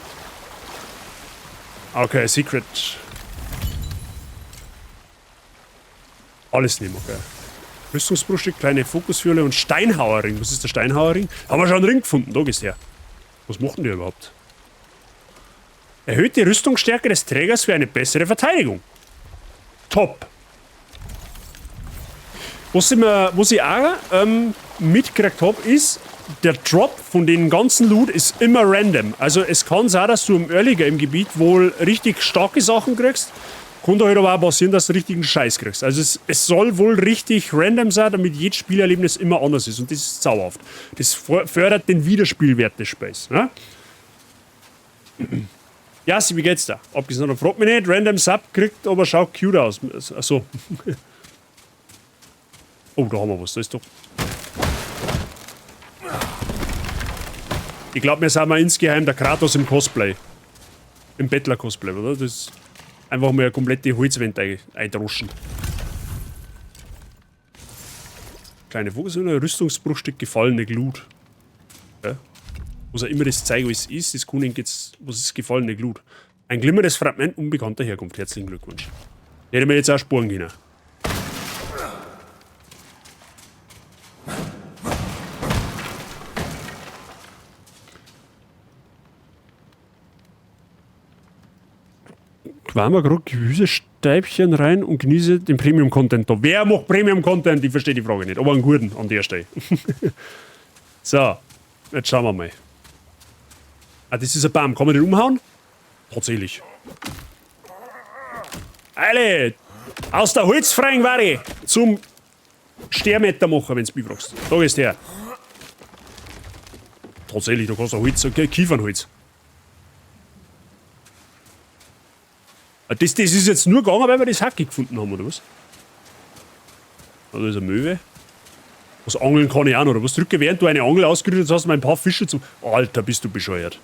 Okay, Secret. Alles nehmen, okay. Rüstungsbruchstück, kleine Fokusfühle und Steinhauerring. Was ist der Steinhauerring? Haben wir schon einen Ring gefunden, da geht's her. Was machen die überhaupt? Erhöht die Rüstungsstärke des Trägers für eine bessere Verteidigung. Top. Was ich auch mitgekriegt habe, ist, der Drop von den ganzen Loot ist immer random. Also es kann sein, dass du im Early Game Gebiet wohl richtig starke Sachen kriegst. Kann halt aber auch passieren, dass du richtigen Scheiß kriegst. Also es soll wohl richtig random sein, damit jedes Spielerlebnis immer anders ist. Und das ist zauberhaft. Das fördert den Wiederspielwert des Spiels. Ne? Ja, wie geht's da? Abgesehen, fragt mich nicht. Random Sub kriegt, aber schaut cute aus. Achso. Oh, da haben wir was. Da ist doch. Ich glaube, wir sind mal insgeheim der Kratos im Cosplay. Im Bettler-Cosplay, oder? Das ist einfach mal eine komplette Holzwand eindroschen. Kleine Fokushülle, Rüstungsbruchstück, gefallene Glut. Ja. Was auch immer das zeigt, was es ist, das kann jetzt, was ist gefallene Glut. Ein glimmerndes Fragment unbekannter Herkunft. Herzlichen Glückwunsch. Hätte mir jetzt auch Spuren gehen. Quam wir gerade Gemüsestäbchen rein und genieße den Premium-Content da. Wer macht Premium-Content? Ich verstehe die Frage nicht. Aber einen guten an der Stelle. So, jetzt schauen wir mal. Ah, das ist ein Baum. Kann man den umhauen? Tatsächlich. Eile! Aus der holzfreien Ware zum Stermeter machen, wenn du mich fragst. Da gehst du her. Tatsächlich, da kannst du Holz, okay, Kiefernholz. Das ist jetzt nur gegangen, weil wir das Hacke gefunden haben, oder was? Da ist eine Möwe. Was angeln kann ich auch noch, oder was? Drücke, während du eine Angel ausgerührt hast, mal ein paar Fische zum... Alter, bist du bescheuert.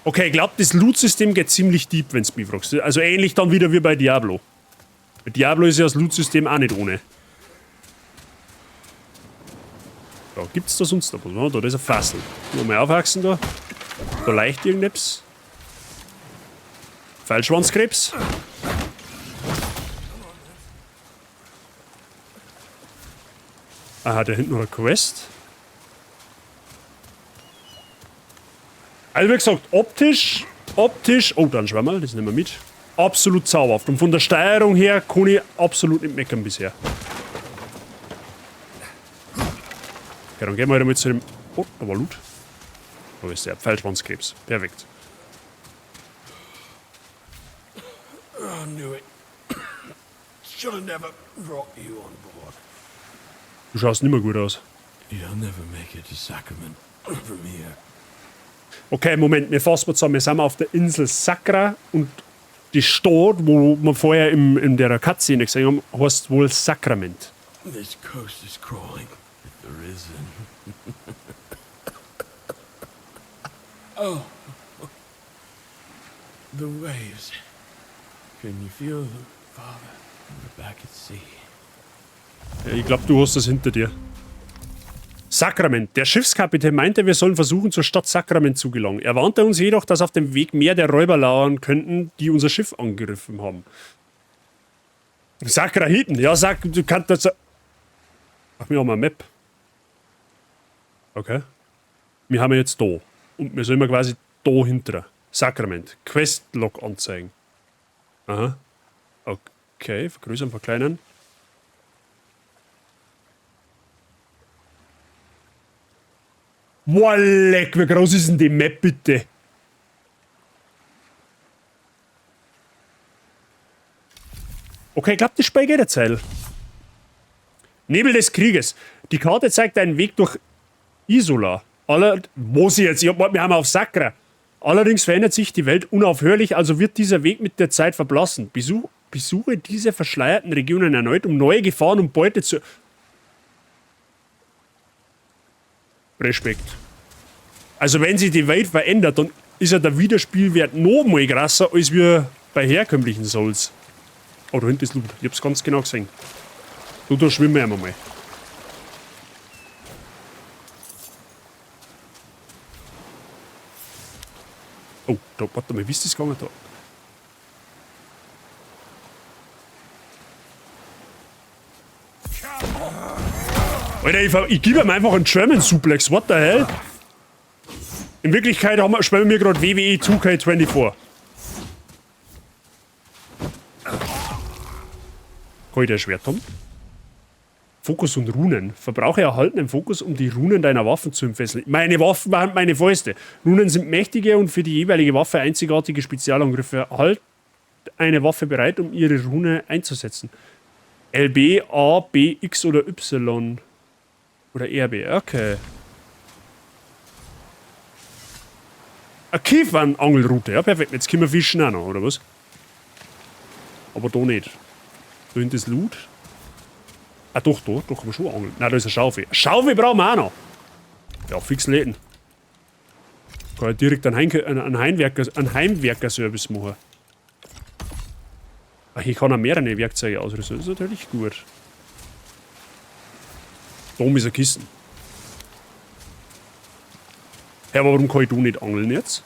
Okay, ich glaube, das Loot-System geht ziemlich deep, wenn du mich fragst. Also ähnlich dann wieder wie bei Diablo. Bei Diablo ist ja das Loot-System auch nicht ohne. Da gibt's da sonst noch was? Da ist ein Fassel. Mal aufwachsen da. Da leicht irgendetwas. Pfeilschwanzkrebs. Aha, da hinten noch eine Quest. Also wie gesagt, optisch, oh, dann Schwammerl, das nehmen wir mit. Absolut zauberhaft. Und von der Steuerung her kann ich absolut nicht meckern bisher. Okay, dann gehen wir wieder mit zu dem... Oh, da war Loot. Da ist der Pfeilschwanzkrebs. Perfekt. I knew it. Should have never brought you on board. Du schaust nicht mehr gut aus. You'll never make it to Sacrament from here. Okay, Moment, wir fassen mal zusammen. Wir sind auf der Insel Sakra und die Stadt, wo wir vorher in der Cutscene gesehen haben, heißt wohl Sakrament. This coast is crawling, if there is any. Oh. The waves. Can you feel them, Father? We're back at sea. Ja, ich glaube, du hast das hinter dir. Sakrament. Der Schiffskapitän meinte, wir sollen versuchen, zur Stadt Sakrament zu gelangen. Er warnte uns jedoch, dass auf dem Weg mehr der Räuber lauern könnten, die unser Schiff angegriffen haben. Sakrahiten. Ja, sag, du kannst das... Ach, wir haben eine Map. Okay. Wir haben jetzt da. Und wir sollen quasi da hinter. Sakrament. Questlog anzeigen. Aha. Okay, vergrößern, verkleinern. Wow, leck, wie groß ist denn die Map, bitte? Okay, ich glaube, das Spiel geht eine Zeit. Nebel des Krieges. Die Karte zeigt einen Weg durch Isola. Wo sie jetzt? Wir haben auf Sacra. Allerdings verändert sich die Welt unaufhörlich, also wird dieser Weg mit der Zeit verblassen. Besuche diese verschleierten Regionen erneut, um neue Gefahren und Beute zu... Respekt. Also wenn sich die Welt verändert, dann ist ja der Wiederspielwert noch mal krasser, als wir bei herkömmlichen Souls. Oh, da hinten ist Loot. Ich hab's ganz genau gesehen. Da schwimmen wir einmal. Oh, da, warte mal, wie ist das gegangen da? Alter, ich gebe ihm einfach einen German Suplex, what the hell? In Wirklichkeit spielen wir gerade WWE 2K24. Kann ich der Schwert haben? Fokus und Runen. Verbrauche erhaltenen Fokus, um die Runen deiner Waffen zu entfesseln. Meine Waffen waren meine Fäuste. Runen sind mächtige und für die jeweilige Waffe einzigartige Spezialangriffe. Halt eine Waffe bereit, um ihre Rune einzusetzen. LB, A, B, X oder Y. Oder RB, okay. Eine Kiefernangelroute, ja perfekt. Jetzt können wir fischen auch noch, oder was? Aber da nicht. Da hinten ist Loot. Ah doch, da kann man schon angeln. Nein, da ist eine Schaufel. Eine Schaufel brauchen wir auch noch. Ja, fix läden. Kann ja direkt einen Heimwerker-Service machen. Ach, ich kann auch mehrere Werkzeuge ausrüsten. Das ist natürlich gut. Da oben ist eine Kiste. Ja, aber warum kann ich da nicht angeln jetzt?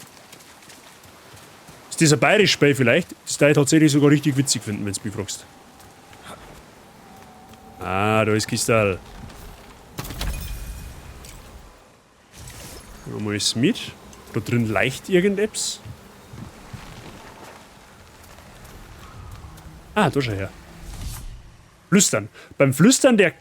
Ist das ein bayerisch Spiel vielleicht? Das da ich tatsächlich sogar richtig witzig finden, wenn du mich fragst. Ah, da ist Kistal. Nochmal ist mit. Da drin leicht irgendetwas. Ah, da schau her. Flüstern. Beim Flüstern der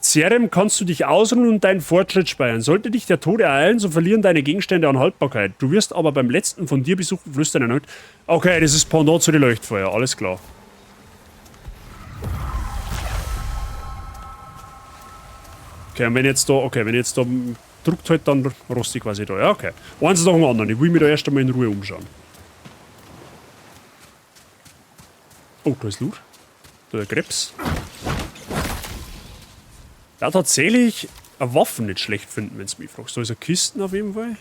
Zerem kannst du dich ausruhen und deinen Fortschritt speichern. Sollte dich der Tod ereilen, so verlieren deine Gegenstände an Haltbarkeit. Du wirst aber beim letzten von dir besuchten Flüstern erneut... Okay, das ist Pendant zu den Leuchtfeuer, alles klar. Okay, und wenn jetzt da drückt halt, dann rost ich quasi da. Ja, okay. Eins nach dem anderen. Ich will mich da erst einmal in Ruhe umschauen. Oh, da ist Loot. Da ist Krebs. Da tatsächlich eine Waffe nicht schlecht finden, wenn du mich fragst. Da ist eine Kiste auf jeden Fall.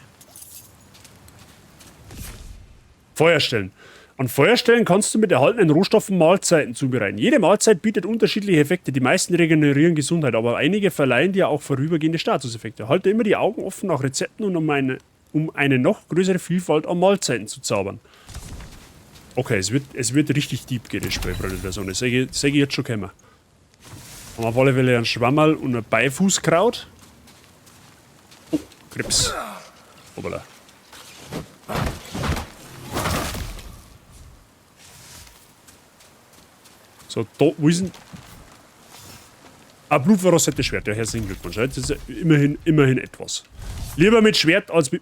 Feuerstellen. An Feuerstellen kannst du mit erhaltenen Rohstoffen Mahlzeiten zubereiten. Jede Mahlzeit bietet unterschiedliche Effekte. Die meisten regenerieren Gesundheit, aber einige verleihen dir auch vorübergehende Statuseffekte. Halte immer die Augen offen nach Rezepten und um eine noch größere Vielfalt an Mahlzeiten zu zaubern. Okay, es wird richtig deep gehen, das Spiel, Freunde der Sonne. Sag ich jetzt schon kommen. Haben wir auf alle Fälle einen Schwammerl und ein Beifußkraut. Oh, Krebs. Hoppala. So, da, wo ist denn... Ah, blutverrostete Schwert. Ja, herzlichen Glückwunsch. Das ist ja immerhin etwas. Lieber mit Schwert als mit...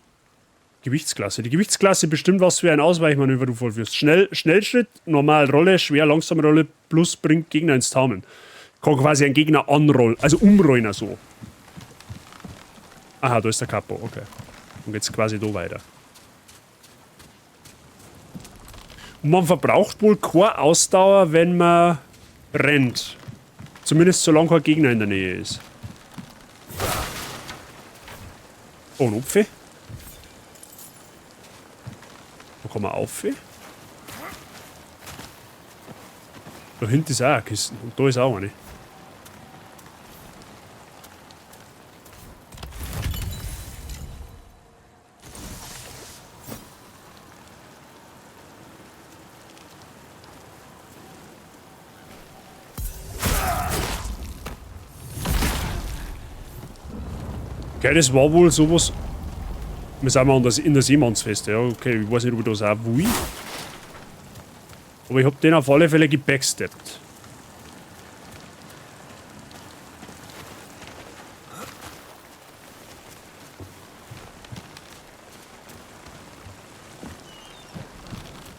Gewichtsklasse. Die Gewichtsklasse bestimmt, was für ein Ausweichmanöver du vollführst. Schnellschritt, normal Rolle, schwer, langsame Rolle, plus bringt Gegner ins Taumeln. Kann quasi einen Gegner anrollen, also umrollen so. Aha, da ist der Kapo, okay. Dann geht's quasi da weiter. Und man verbraucht wohl keine Ausdauer, wenn man rennt. Zumindest solange kein Gegner in der Nähe ist. Oh, ein Opfer. Da kann man auf. Da hinten ist auch eine Kiste. Und da ist auch eine. Okay, das war wohl sowas. Wir sind mal in der Seemannsfeste, ja, okay, ich weiß nicht, ob ich das auch will. Aber ich hab den auf alle Fälle gebacksteppt.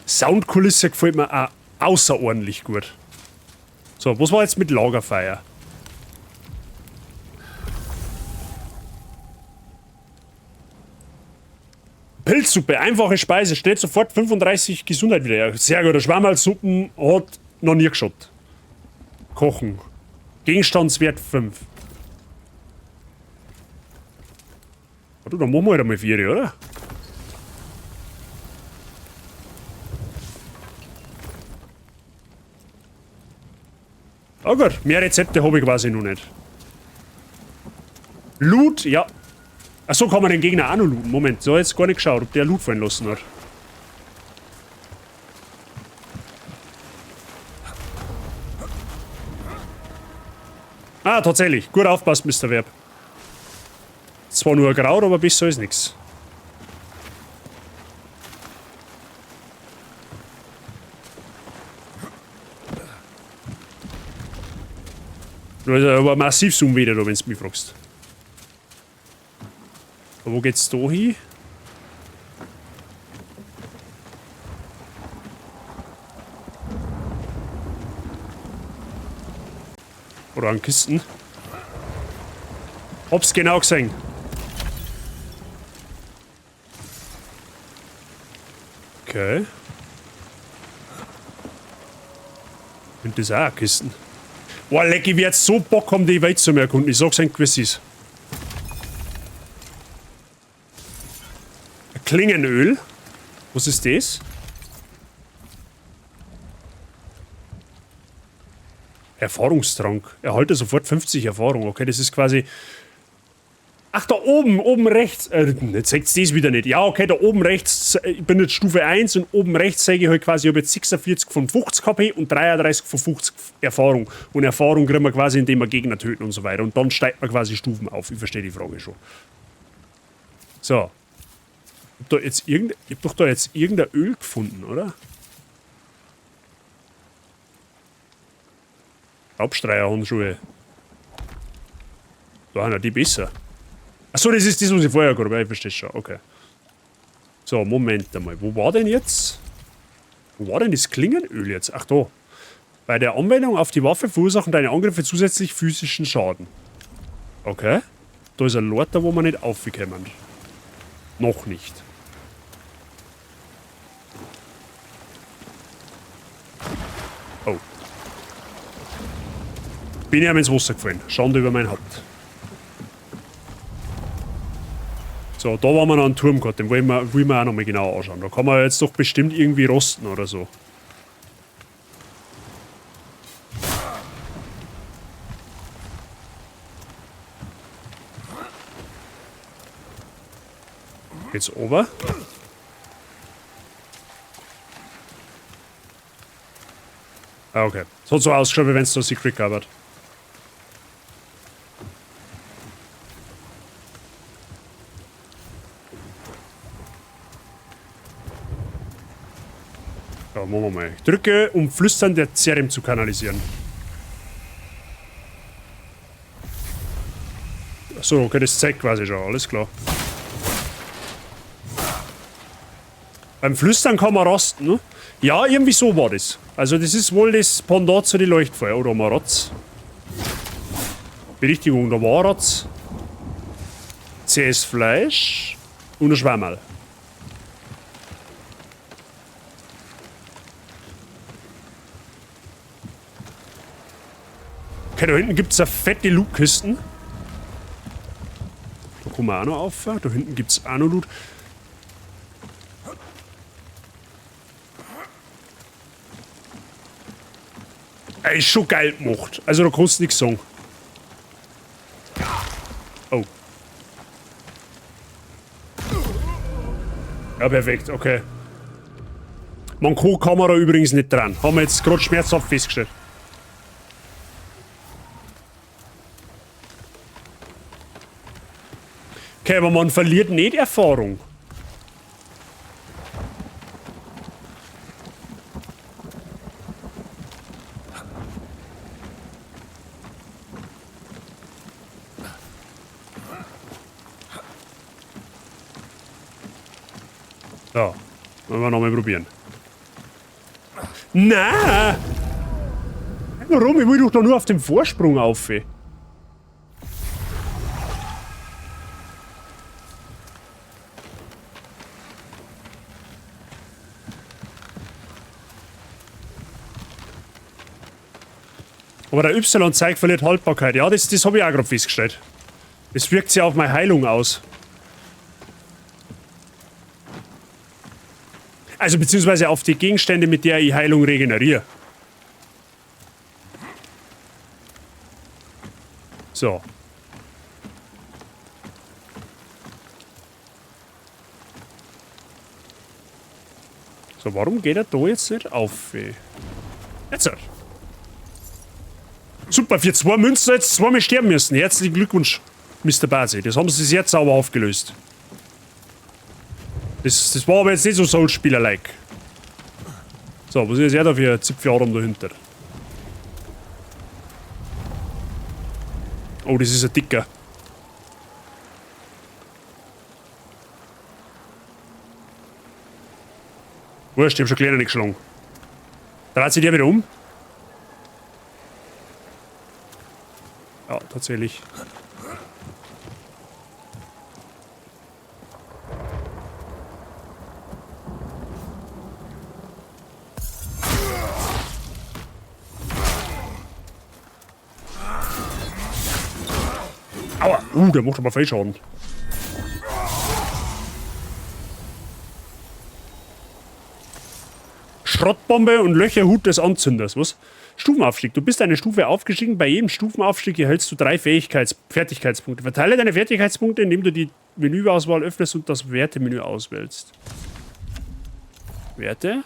Soundkulisse gefällt mir auch außerordentlich gut. So, was war jetzt mit Lagerfeuer? Schwammalsuppe, einfache Speise, stellt sofort 35 Gesundheit wieder her. Sehr gut, Schwammalsuppen hat noch nie geschaut. Kochen. Gegenstandswert 5. Warte, dann machen wir halt einmal 4, oder? Oh gut, mehr Rezepte habe ich quasi noch nicht. Loot, ja. Achso, kann man den Gegner auch noch looten. Moment, so jetzt gar nicht geschaut, ob der Loot fallen lassen hat. Ah, tatsächlich. Gut aufpasst, Mr. Verb. Zwar nur ein Kraut, aber besser ist nichts. Da ist aber massiv Zoom wieder, wenn du mich fragst. Aber wo geht's da hin? Oder an Kisten. Hab's genau gesehen. Okay. Und das auch Kisten. Boah, leck, ich werd so Bock haben, die Welt zu erkunden. Ich sag's euch, wie es ist. Ein Klingenöl. Was ist das? Erfahrungstrank. Erhalte sofort 50 Erfahrung. Okay, das ist quasi... Ach, da oben rechts. Jetzt sagt es das wieder nicht. Ja, okay, da oben rechts, ich bin jetzt Stufe 1 und oben rechts sage ich halt quasi, ich habe jetzt 46 von 50 KP und 33 von 50 Erfahrung. Und Erfahrung kriegen wir quasi, indem wir Gegner töten und so weiter. Und dann steigt man quasi Stufen auf. Ich verstehe die Frage schon. So. Ich habe doch da jetzt irgendein Öl gefunden, oder? Hauptstreicherhandschuhe. Da haben wir die besser. Achso, das ist das, was ich vorher gerade habe. Ich verstehe schon. Okay. So, Moment einmal. Wo war denn jetzt? Wo war denn das Klingenöl jetzt? Ach da. Bei der Anwendung auf die Waffe verursachen deine Angriffe zusätzlich physischen Schaden. Okay. Da ist ein Lord da, wo wir nicht aufgekommen. Noch nicht. Oh. Bin ja ins Wasser gefallen. Schande über mein Haupt. So, da waren wir noch einen Turm gehabt, den wollen wir auch noch mal genauer anschauen. Da kann man jetzt doch bestimmt irgendwie rosten oder so. Geht's over? Ah, okay. Es hat so ausgeschaut, wie wenn es da Secret gab hat. Ja, machen wir mal. Ich drücke, um Flüstern der Zerrim zu kanalisieren. Achso, okay, das zeigt quasi schon, alles klar. Beim Flüstern kann man rosten, ne? Ja, irgendwie so war das. Also das ist wohl das Pendant zu den Leuchtfeuer. Oder Marotz. Berichtigung, da war Rotz. Zähes Fleisch und ein Schwammerl. Okay, da hinten gibt es eine fette Loot-Kisten. Da kommen wir auch noch auf. Da hinten gibt es auch noch Loot. Ey, ist schon geil gemacht. Also da kannst du nichts sagen. Oh. Ja, perfekt, okay. Man kann Kamera übrigens nicht dran. Haben wir jetzt gerade schmerzhaft festgestellt. Okay, aber man verliert nicht Erfahrung. So, wollen wir nochmal probieren. Nein! Warum? Ich will doch da nur auf dem Vorsprung auf. Aber der Y-Zeig verliert Haltbarkeit. Ja, das habe ich auch gerade festgestellt. Das wirkt sich auf meine Heilung aus. Also beziehungsweise auf die Gegenstände, mit der ich Heilung regeneriere. So. So, warum geht er da jetzt nicht auf? Jetzt halt. Super, für 2 Münzen jetzt zweimal sterben müssen. Herzlichen Glückwunsch, Mr. Basi. Das haben sie sehr sauber aufgelöst. Das war aber jetzt nicht so Soul-Spieler-like. So, was ist jetzt da für ein Zipfeladam dahinter? Oh, das ist ein dicker. Wurscht, ich hab schon kleiner nicht geschlagen. Dreht sich der wieder um? Ja, tatsächlich. Aua! Der macht aber viel Schaden. Schrottbombe und Löcherhut des Anzünders. Was? Stufenaufstieg. Du bist eine Stufe aufgestiegen. Bei jedem Stufenaufstieg erhältst du 3 Fertigkeitspunkte. Verteile deine Fertigkeitspunkte, indem du die Menüauswahl öffnest und das Wertemenü auswählst. Werte?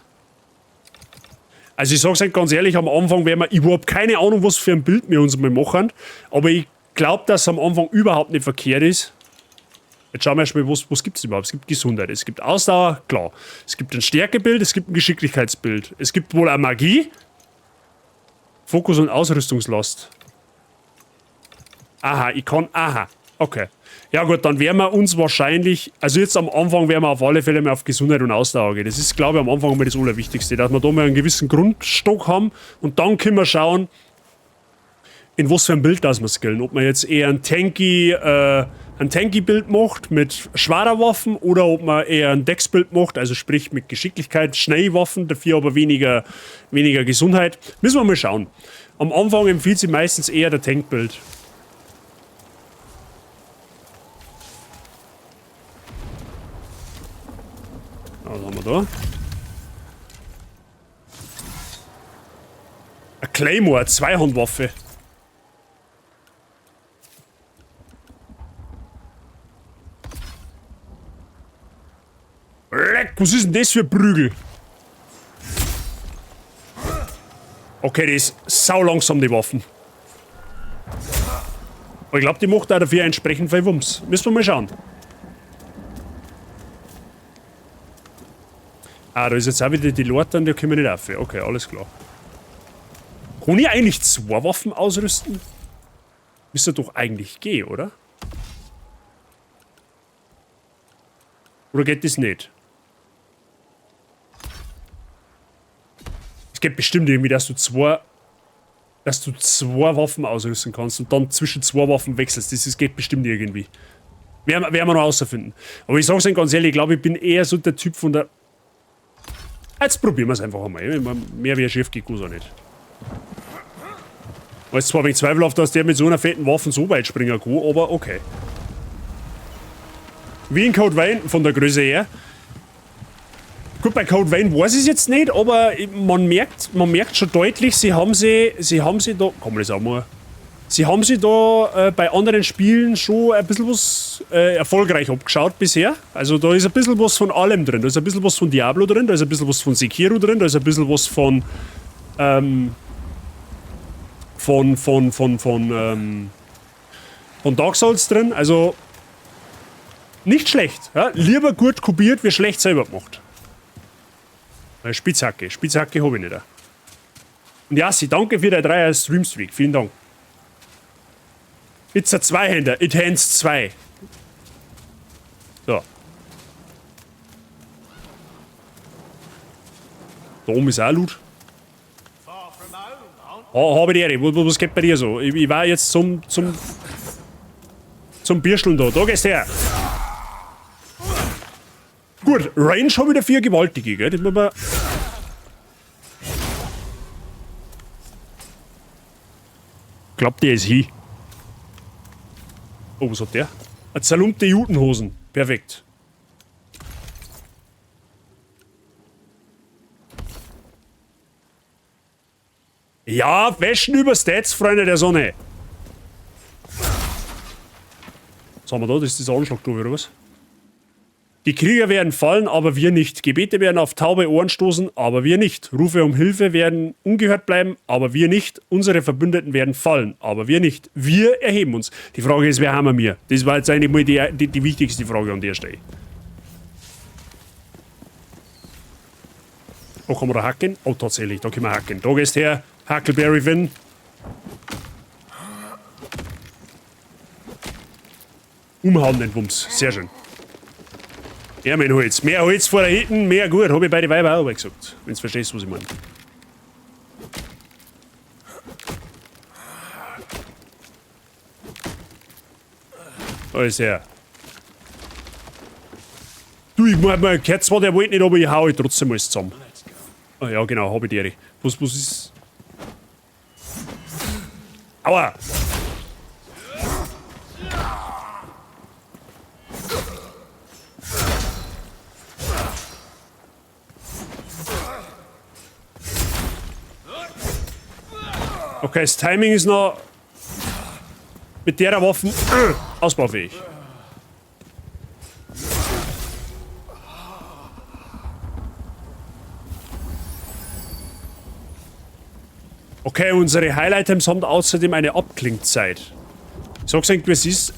Also ich sag's halt ganz ehrlich, am Anfang werden wir überhaupt keine Ahnung, was für ein Bild wir uns mal machen. Aber ich glaube, dass es am Anfang überhaupt nicht verkehrt ist. Jetzt schauen wir erstmal, was gibt es überhaupt? Es gibt Gesundheit, es gibt Ausdauer, klar. Es gibt ein Stärkebild, es gibt ein Geschicklichkeitsbild. Es gibt wohl auch Magie. Fokus und Ausrüstungslast. Aha, ich kann... Aha, okay. Ja gut, dann werden wir uns wahrscheinlich... Also jetzt am Anfang werden wir auf alle Fälle mal auf Gesundheit und Ausdauer gehen. Das ist, glaube ich, am Anfang mal das Allerwichtigste. Dass wir da mal einen gewissen Grundstock haben. Und dann können wir schauen, in was für ein Bild das wir skillen. Ob man jetzt eher ein Tanky-Bild macht mit schwerer Waffen oder ob man eher ein Dex-Bild macht, also sprich mit Geschicklichkeit, Schnellwaffen, dafür aber weniger Gesundheit. Müssen wir mal schauen. Am Anfang empfiehlt sich meistens eher der Tank-Bild. Was haben wir da? Ein Claymore, eine Zweihandwaffe. Leck, was ist denn das für Prügel? Okay, die ist sau langsam, die Waffen. Aber ich glaube, die macht auch dafür entsprechend viel Wumms. Müssen wir mal schauen. Ah, da ist jetzt auch wieder die Lorten, die können wir nicht auf. Okay, alles klar. Kann ich eigentlich 2 Waffen ausrüsten? Müsste doch eigentlich gehen, oder? Oder geht das nicht? Es geht bestimmt irgendwie, dass du zwei Waffen ausrüsten kannst und dann zwischen 2 Waffen wechselst. Das geht bestimmt irgendwie. Werden wir noch herausfinden. Aber ich sag's Ihnen ganz ehrlich, ich glaube, ich bin eher so der Typ von der... Jetzt probieren wir es einfach einmal. Mehr wie ein Schiff geht auch nicht. Ich weiß zwar ein wenig zweifelhaft, dass der mit so einer fetten Waffe so weit springen kann, aber okay. Wie in Code Vein von der Größe her. Gut, bei Code Vein weiß ich es jetzt nicht, aber man merkt schon deutlich, sie haben sie da, kann man das auch mal, sie haben sie da bei anderen Spielen schon ein bisschen was erfolgreich abgeschaut bisher. Also da ist ein bisschen was von allem drin. Da ist ein bisschen was von Diablo drin, da ist ein bisschen was von Sekiro drin, da ist ein bisschen was von Dark Souls drin. Also nicht schlecht. Ja? Lieber gut kopiert, wie schlecht selber gemacht. Spitzhacke habe ich nicht. Und Jassi, danke für der 3er Streamstreak. Vielen Dank. It's a Zweihänder. It hands 2. So. Da oben ist auch Loot. Oh, habe die Ehre. Was geht bei dir so? Ich war jetzt zum Bierscheln da. Da gehst du her. Gut, Range habe ich dafür gewaltige, gell? Das muss man... Glaubt der ist hin. Oh, was hat der? Eine zerlumpte Judenhosen. Perfekt. Ja, Fashion über Stats, Freunde der Sonne. Was haben wir da? Das ist dieser Anschlag, glaube ich, oder was? Die Krieger werden fallen, aber wir nicht. Gebete werden auf taube Ohren stoßen, aber wir nicht. Rufe um Hilfe werden ungehört bleiben, aber wir nicht. Unsere Verbündeten werden fallen, aber wir nicht. Wir erheben uns. Die Frage ist, wer haben wir? Das war jetzt eigentlich mal die wichtigste Frage an der Stelle. Oh, kann man da hacken? Oh, tatsächlich, da können wir hacken. Da gehst her, Huckleberry Finn. Umhauen den Wumms, sehr schön. Ja, mein Holz. Mehr Holz vor der hinten, mehr gut. Habe ich bei den Weiber auch gesagt. Wenn du verstehst, was ich meine. Da ist er. Du, ich meine, man gehört zwar, der wollte nicht, aber ich hau halt trotzdem alles zusammen. Ah ja, genau, habe ich die. Was ist... Aua! Okay, das Timing ist noch mit der Waffen ausbaufähig. Okay, unsere Highlight-Items haben außerdem eine Abklingzeit. Ich sag's irgendwie, was ist,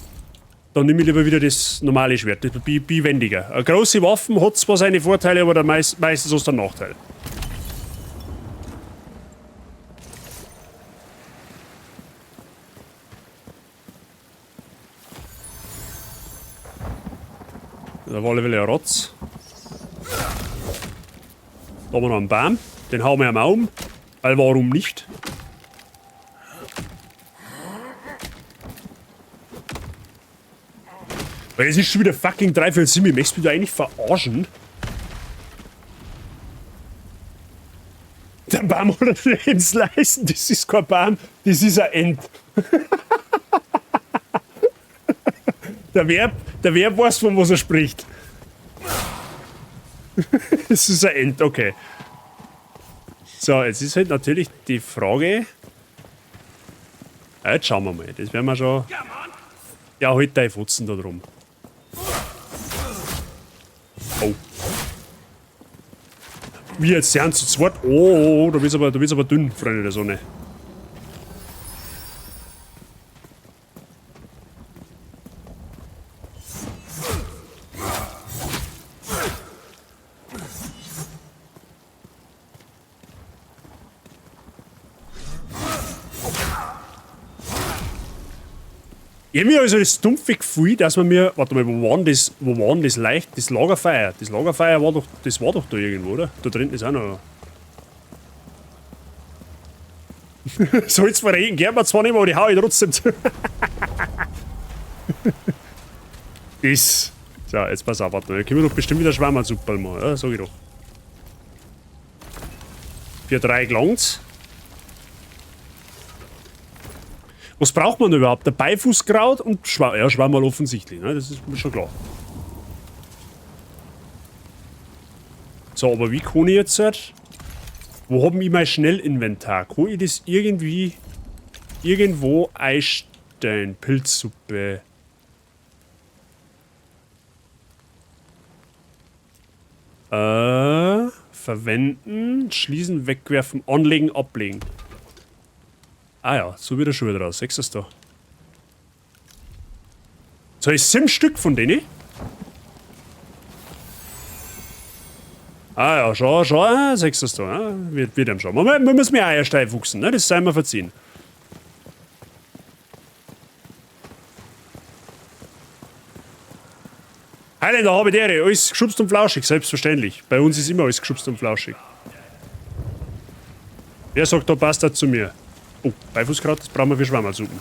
dann nehme ich lieber wieder das normale Schwert, das wendiger. Eine große Waffe hat zwar seine Vorteile, aber meistens hast du einen Nachteil. Da war alle ein Rotz. Da haben wir noch einen Baum. Den hauen wir einmal um. Weil warum nicht? Weil es ist schon wieder fucking 347. Ich möchte mich da eigentlich verarschen. Der Baum hat einen Slicen. Das ist kein Baum. Das ist ein End. Der Verb weiß, von was er spricht. Das ist ein End, okay. So, jetzt ist halt natürlich die Frage. Ja, jetzt schauen wir mal. Das werden wir schon. Ja, halt dein Fotzen da drum. Oh. Wie jetzt sind zu zweit. Oh, da wird's aber dünn, Freunde der Sonne. Ich habe mir also das dumpfe Gefühl, dass man mir. Warte mal, wo war denn das leicht? Das Lagerfeuer. Das Lagerfeuer war doch. Das war doch da irgendwo, oder? Da drin ist auch noch. Soll's verregen, gern wir zwar nicht mehr, aber die hau ich trotzdem zu. Das. So, jetzt pass auf, warte mal. Da können wir doch bestimmt wieder Schwammersuppe machen, ja? Sag ich doch. Für 3 gelangt's. Was braucht man überhaupt? Der Beifußkraut und Schwammerl offensichtlich, ne? Das ist mir schon klar. So, aber wie kann ich jetzt halt? Wo haben ich mein Schnellinventar? Kann ich das irgendwie irgendwo einstellen? Pilzsuppe. Verwenden, schließen, wegwerfen, anlegen, ablegen. Ah ja, so wird er schon wieder raus. Sechst du es da? So, ist 7 Stück von denen? Ah ja, schon, sechst du es da? Ja? Wird ihm schon. Man muss mir Eier steif wuchsen, ne? Das sei mir verziehen. Highlander, habe die Ehre. Alles geschubst und flauschig, selbstverständlich. Bei uns ist immer alles geschubst und flauschig. Wer sagt, da passt das zu mir? Oh, Beifußkraut, das brauchen wir für Schwammersuppen.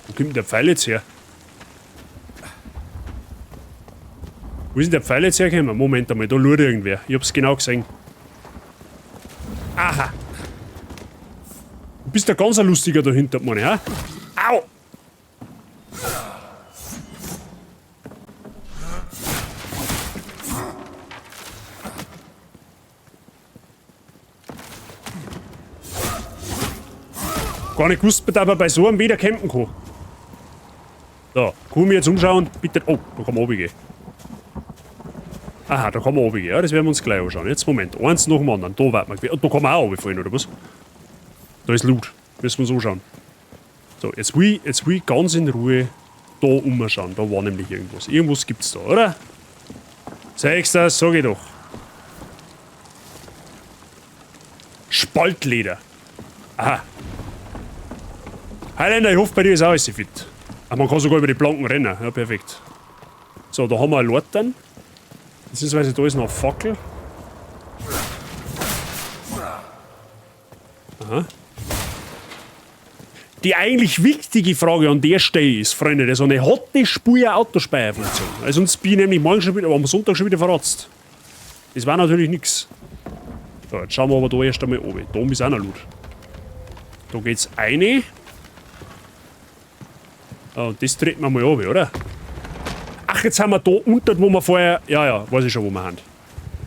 Wo kommt denn der Pfeil jetzt her? Wo ist denn der Pfeil jetzt hergekommen? Moment einmal, da lurt irgendwer. Ich hab's genau gesehen. Aha! Du bist der ganz lustiger da hinter, Mann, ja? Au! Gar nicht gewusst, dass man bei so einem wieder campen kann. So, kann ich mich jetzt umschauen? Bitte. Oh, da kann man runtergehen. Aha, da kann man runtergehen. Ja, das werden wir uns gleich anschauen. Jetzt, Moment. Eins nach dem anderen. Da wird man. Da kann man auch runterfallen, oder was? Da ist Loot. Müssen wir uns anschauen. So, jetzt will ich ganz in Ruhe da umschauen. Da war nämlich irgendwas. Irgendwas gibt's da, oder? Zeig's das, sag ich doch. Spaltleder. Aha. Highlander, ich hoffe, bei dir ist auch alles fit. Ach, man kann sogar über die Planken rennen. Ja, perfekt. So, da haben wir eine Lortern. Beziehungsweise da ist noch eine Fackel. Aha. Die eigentlich wichtige Frage an der Stelle ist, Freunde, das ist eine harte Spur Autospeicherfunktion. Also sonst bin ich nämlich morgen schon wieder, aber am Sonntag schon wieder verratzt. Das war natürlich nichts. So, jetzt schauen wir aber da erst einmal oben. Da oben ist auch noch Loot. Da geht's eine. Oh, und das treten wir mal runter, oder? Ach, jetzt haben wir da unten, wo wir vorher... Ja, weiß ich schon, wo wir haben.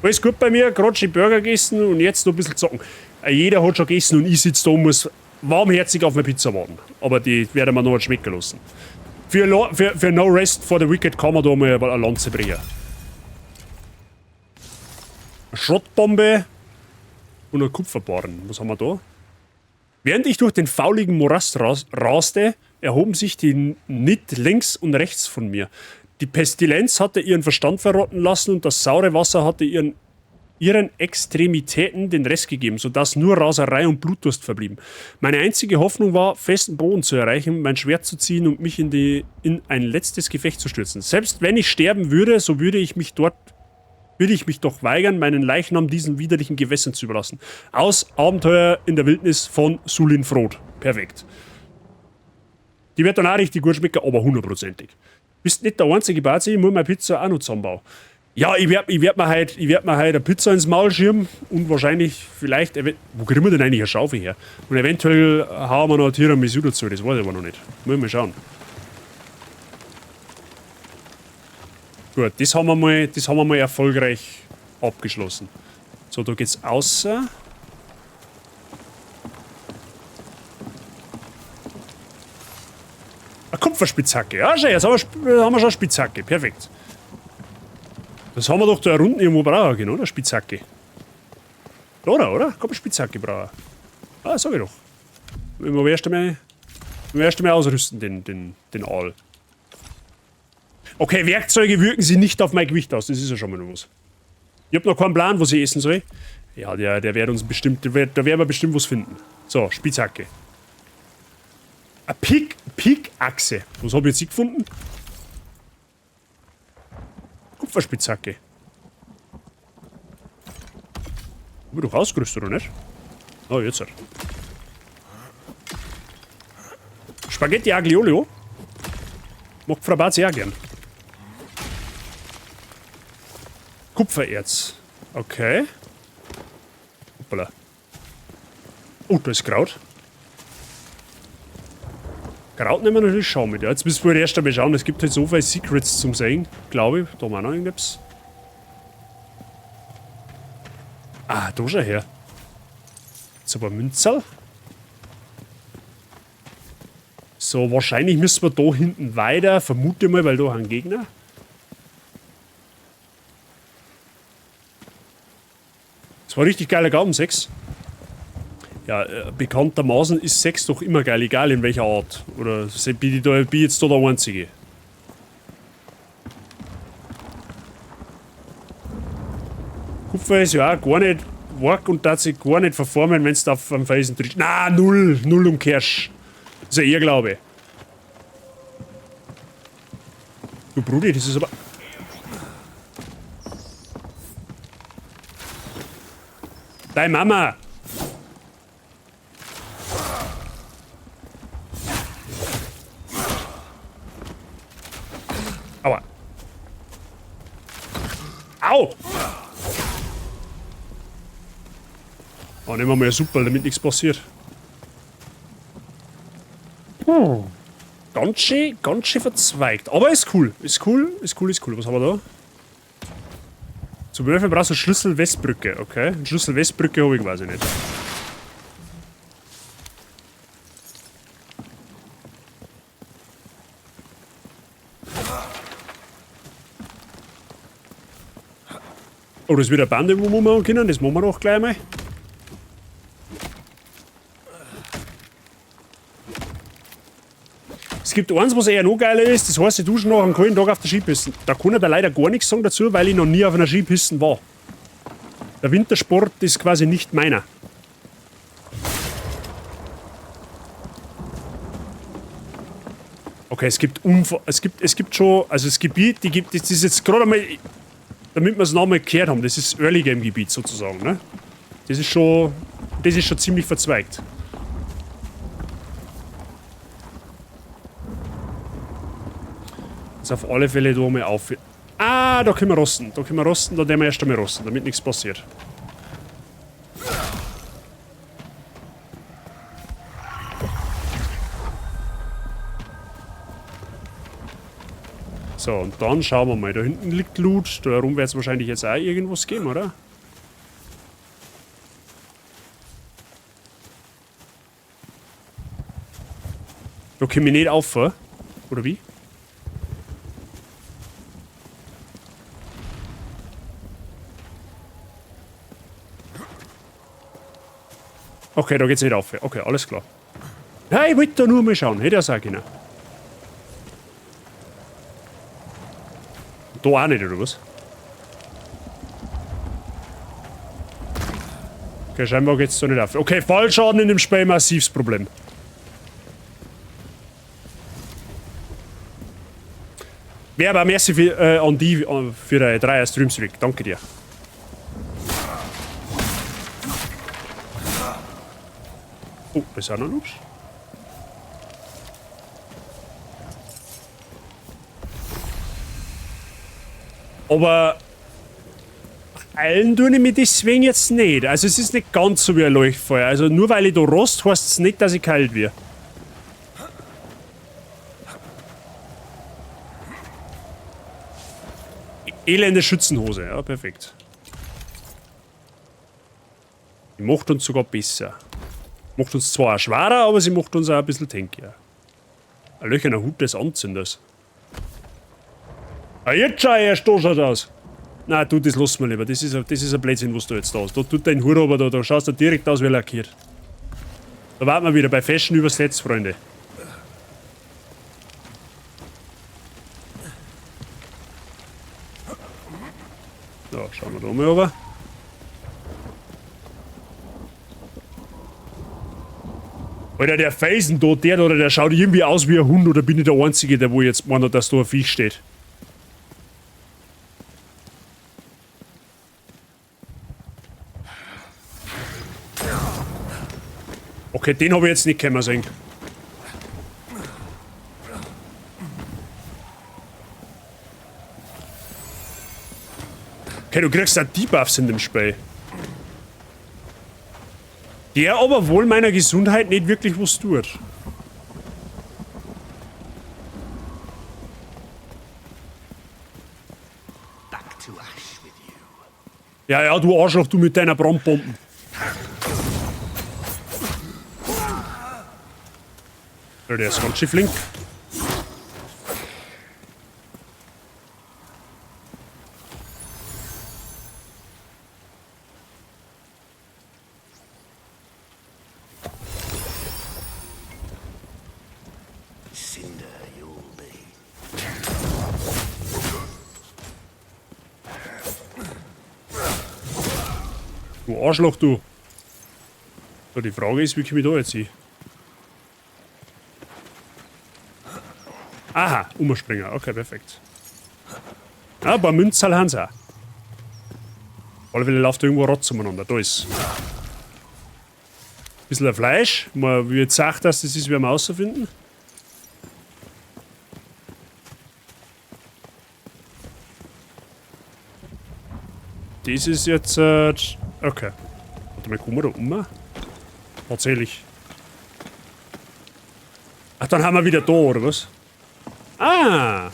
Alles gut bei mir, gerade schon Burger gegessen und jetzt noch ein bisschen zocken. Jeder hat schon gegessen und ich sitze da und muss warmherzig auf meine Pizza warten. Aber die werden wir noch schmecken lassen. Für No Rest for the Wicked kann man da mal eine Lanze bringen. Eine Schrottbombe und ein Kupferbarren. Was haben wir da? Während ich durch den fauligen Morast raste, erhoben sich die Nit links und rechts von mir. Die Pestilenz hatte ihren Verstand verrotten lassen und das saure Wasser hatte ihren Extremitäten den Rest gegeben, sodass nur Raserei und Blutdurst verblieben. Meine einzige Hoffnung war, festen Boden zu erreichen, mein Schwert zu ziehen und mich in ein letztes Gefecht zu stürzen. Selbst wenn ich sterben würde, so würde ich mich doch weigern, meinen Leichnam diesen widerlichen Gewässern zu überlassen. Aus Abenteuer in der Wildnis von Sulin Froth. Perfekt. Die wird dann auch richtig gut schmecken, aber hundertprozentig. Bist nicht der einzige Bazi, ich muss meine Pizza auch noch zusammenbauen. Ja, ich werd mir heute eine Pizza ins Maul schirmen und wahrscheinlich, vielleicht, wo kriegen wir denn eigentlich eine Schaufel her? Und eventuell hauen wir noch ein Tiramisu dazu, das weiß ich aber noch nicht. Muss ich mal schauen. Gut, das haben wir mal erfolgreich abgeschlossen. So, da geht's außer. Eine Kupferspitzhacke. Ja, schau, jetzt haben wir schon eine Spitzhacke. Perfekt. Das haben wir doch da unten irgendwo brauchen können, oder? Spitzhacke. Oder? Komm, Spitzhacke brauchen. Ah, sag ich doch. Wenn wir erst einmal ausrüsten, den Aal. Okay, Werkzeuge wirken sie nicht auf mein Gewicht aus. Das ist ja schon mal noch was. Ich hab noch keinen Plan, was ich essen soll. Ja, der wird uns bestimmt, da werden wir bestimmt was finden. So, Spitzhacke. Eine Pickaxe. Was habe ich jetzt gefunden? Kupferspitzhacke. Hab ich doch ausgerüstet, oder nicht? Oh, jetzt halt. Spaghetti Aglio-Olio. Macht Frau Bazi auch gern. Kupfererz. Okay. Hoppala. Oh, da ist Kraut. Kraut nehmen wir natürlich schon mit. Ja. Jetzt müssen wir erst einmal schauen. Es gibt halt so viele Secrets zum Sehen, glaube ich. Da haben wir noch irgendwas. Ah, da schon her. Jetzt aber Münzerl. So, wahrscheinlich müssen wir da hinten weiter. Vermute mal, weil da ein Gegner. Das war richtig geiler Gaben, 6. Ja, bekanntermaßen ist 6 doch immer geil, egal in welcher Art. Oder bin ich jetzt da der Einzige? Kupfer ist ja auch gar nicht arg und darf sich gar nicht verformen, wenn es da auf einem Felsen tritt. Na, null Umkehrsch. Das ist ja Irrglaube. Du Brudi, das ist aber... Deine Mama! Aua! Au! Oh, nehmen wir mal super, damit nichts passiert. Ganz schön verzweigt. Aber ist cool. Ist cool. Was haben wir da? Zum Öffnen brauchst du Schlüssel Westbrücke. Okay. Einen Schlüssel Westbrücke habe ich quasi nicht. Oh, das ist wieder eine Bande, wo wir machen können. Das machen wir doch gleich mal. Es gibt eins, was eher noch geiler ist, das heißt, ich dusche nach einem kalten Tag auf der Skipiste. Da kann ich da leider gar nichts sagen dazu, weil ich noch nie auf einer Skipiste war. Der Wintersport ist quasi nicht meiner. Okay, es gibt schon, also das Gebiet, das ist jetzt gerade einmal, damit wir es nochmal geklärt haben, das ist Early Game Gebiet sozusagen, ne? Das ist schon ziemlich verzweigt. Auf alle Fälle da mal auf. Ah, da können wir rosten. Da können wir erst einmal rosten, damit nichts passiert. So, und dann schauen wir mal. Da hinten liegt Loot. Da herum wird es wahrscheinlich jetzt auch irgendwas geben, oder? Da können wir nicht auf, oder wie? Okay, da geht's nicht auf. Okay, alles klar. Ja, ich wollte da nur mal schauen. Hätte ja sagen können. Da auch nicht, oder was? Okay, scheinbar geht's da nicht auf. Okay, Fallschaden in dem Spiel, massives Problem. Wäre aber merci für, an die für die 3 Streamstreak. Danke dir. Oh, das ist auch noch los. Aber allen tue ich mich deswegen jetzt nicht. Also es ist nicht ganz so wie ein Leuchtfeuer. Also nur weil ich da rost, heißt es nicht, dass ich kalt werde. Elende Schützenhose, ja, perfekt. Die macht uns sogar besser. Macht uns zwar auch schwerer, aber sie macht uns auch ein bisschen tankier. Ein löcherner Hut des Anzünders. Ah, jetzt schau her, so schaut aus. Nein, du, das lassen wir lieber. Das ist ein Blödsinn, was du jetzt da hast. Da tut dein Hut aber da schaust du direkt aus wie lackiert. Da warten wir wieder bei Fashion übersetzt, Freunde. So, schauen wir da mal rüber. Alter, der Felsen da, der schaut irgendwie aus wie ein Hund, oder bin ich der Einzige, der wo jetzt meint, dass da ein Viech steht? Okay, den habe ich jetzt nicht kommen sehen. Okay, du kriegst auch Debuffs in dem Spiel. Der aber wohl meiner Gesundheit nicht wirklich was tut. Ja, ja, du Arschloch, du mit deiner Brandbomben. Ja, der ist ganz schön flink. Du Arschloch, du. So, die Frage ist, wie komme ich da jetzt hin? Aha, Umspringer. Okay, perfekt. Ja, ein paar Münzzahl haben sie auch. Alle Fälle läuft irgendwo Rotz umeinander. Da ist. Ein bisschen Fleisch. Man wird gesagt, dass das ist, werden wir rausfinden. Das ist jetzt. Okay. Warte mal, kommen wir da um? Tatsächlich. Ach, dann haben wir wieder da, oder was? Ah!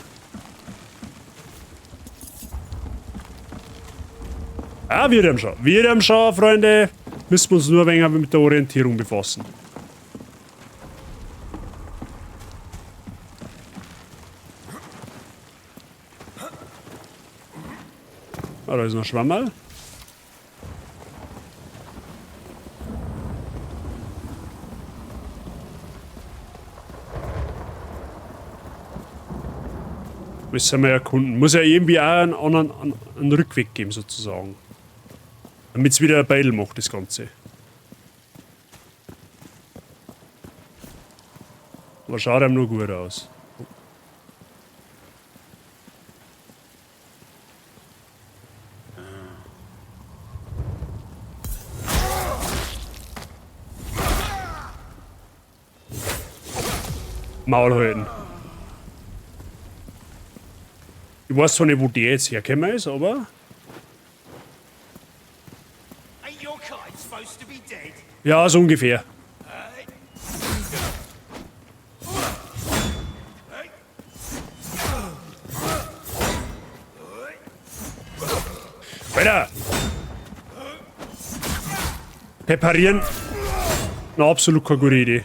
Ah, wir haben schon. Wir haben schon, Freunde. Müssen wir uns nur ein wenig mit der Orientierung befassen. Ah, da ist noch Schwammerl. Müssen wir erkunden. Muss ja irgendwie auch einen Rückweg geben, sozusagen. Damit es wieder ein Beidel macht, das Ganze. Aber schaut einem nur gut aus. Maul halten. Ich weiß zwar nicht, wo der jetzt hergekommen ist, aber... Ja, so ungefähr. Weiter! Präparieren. Na, absolut keine gute Idee.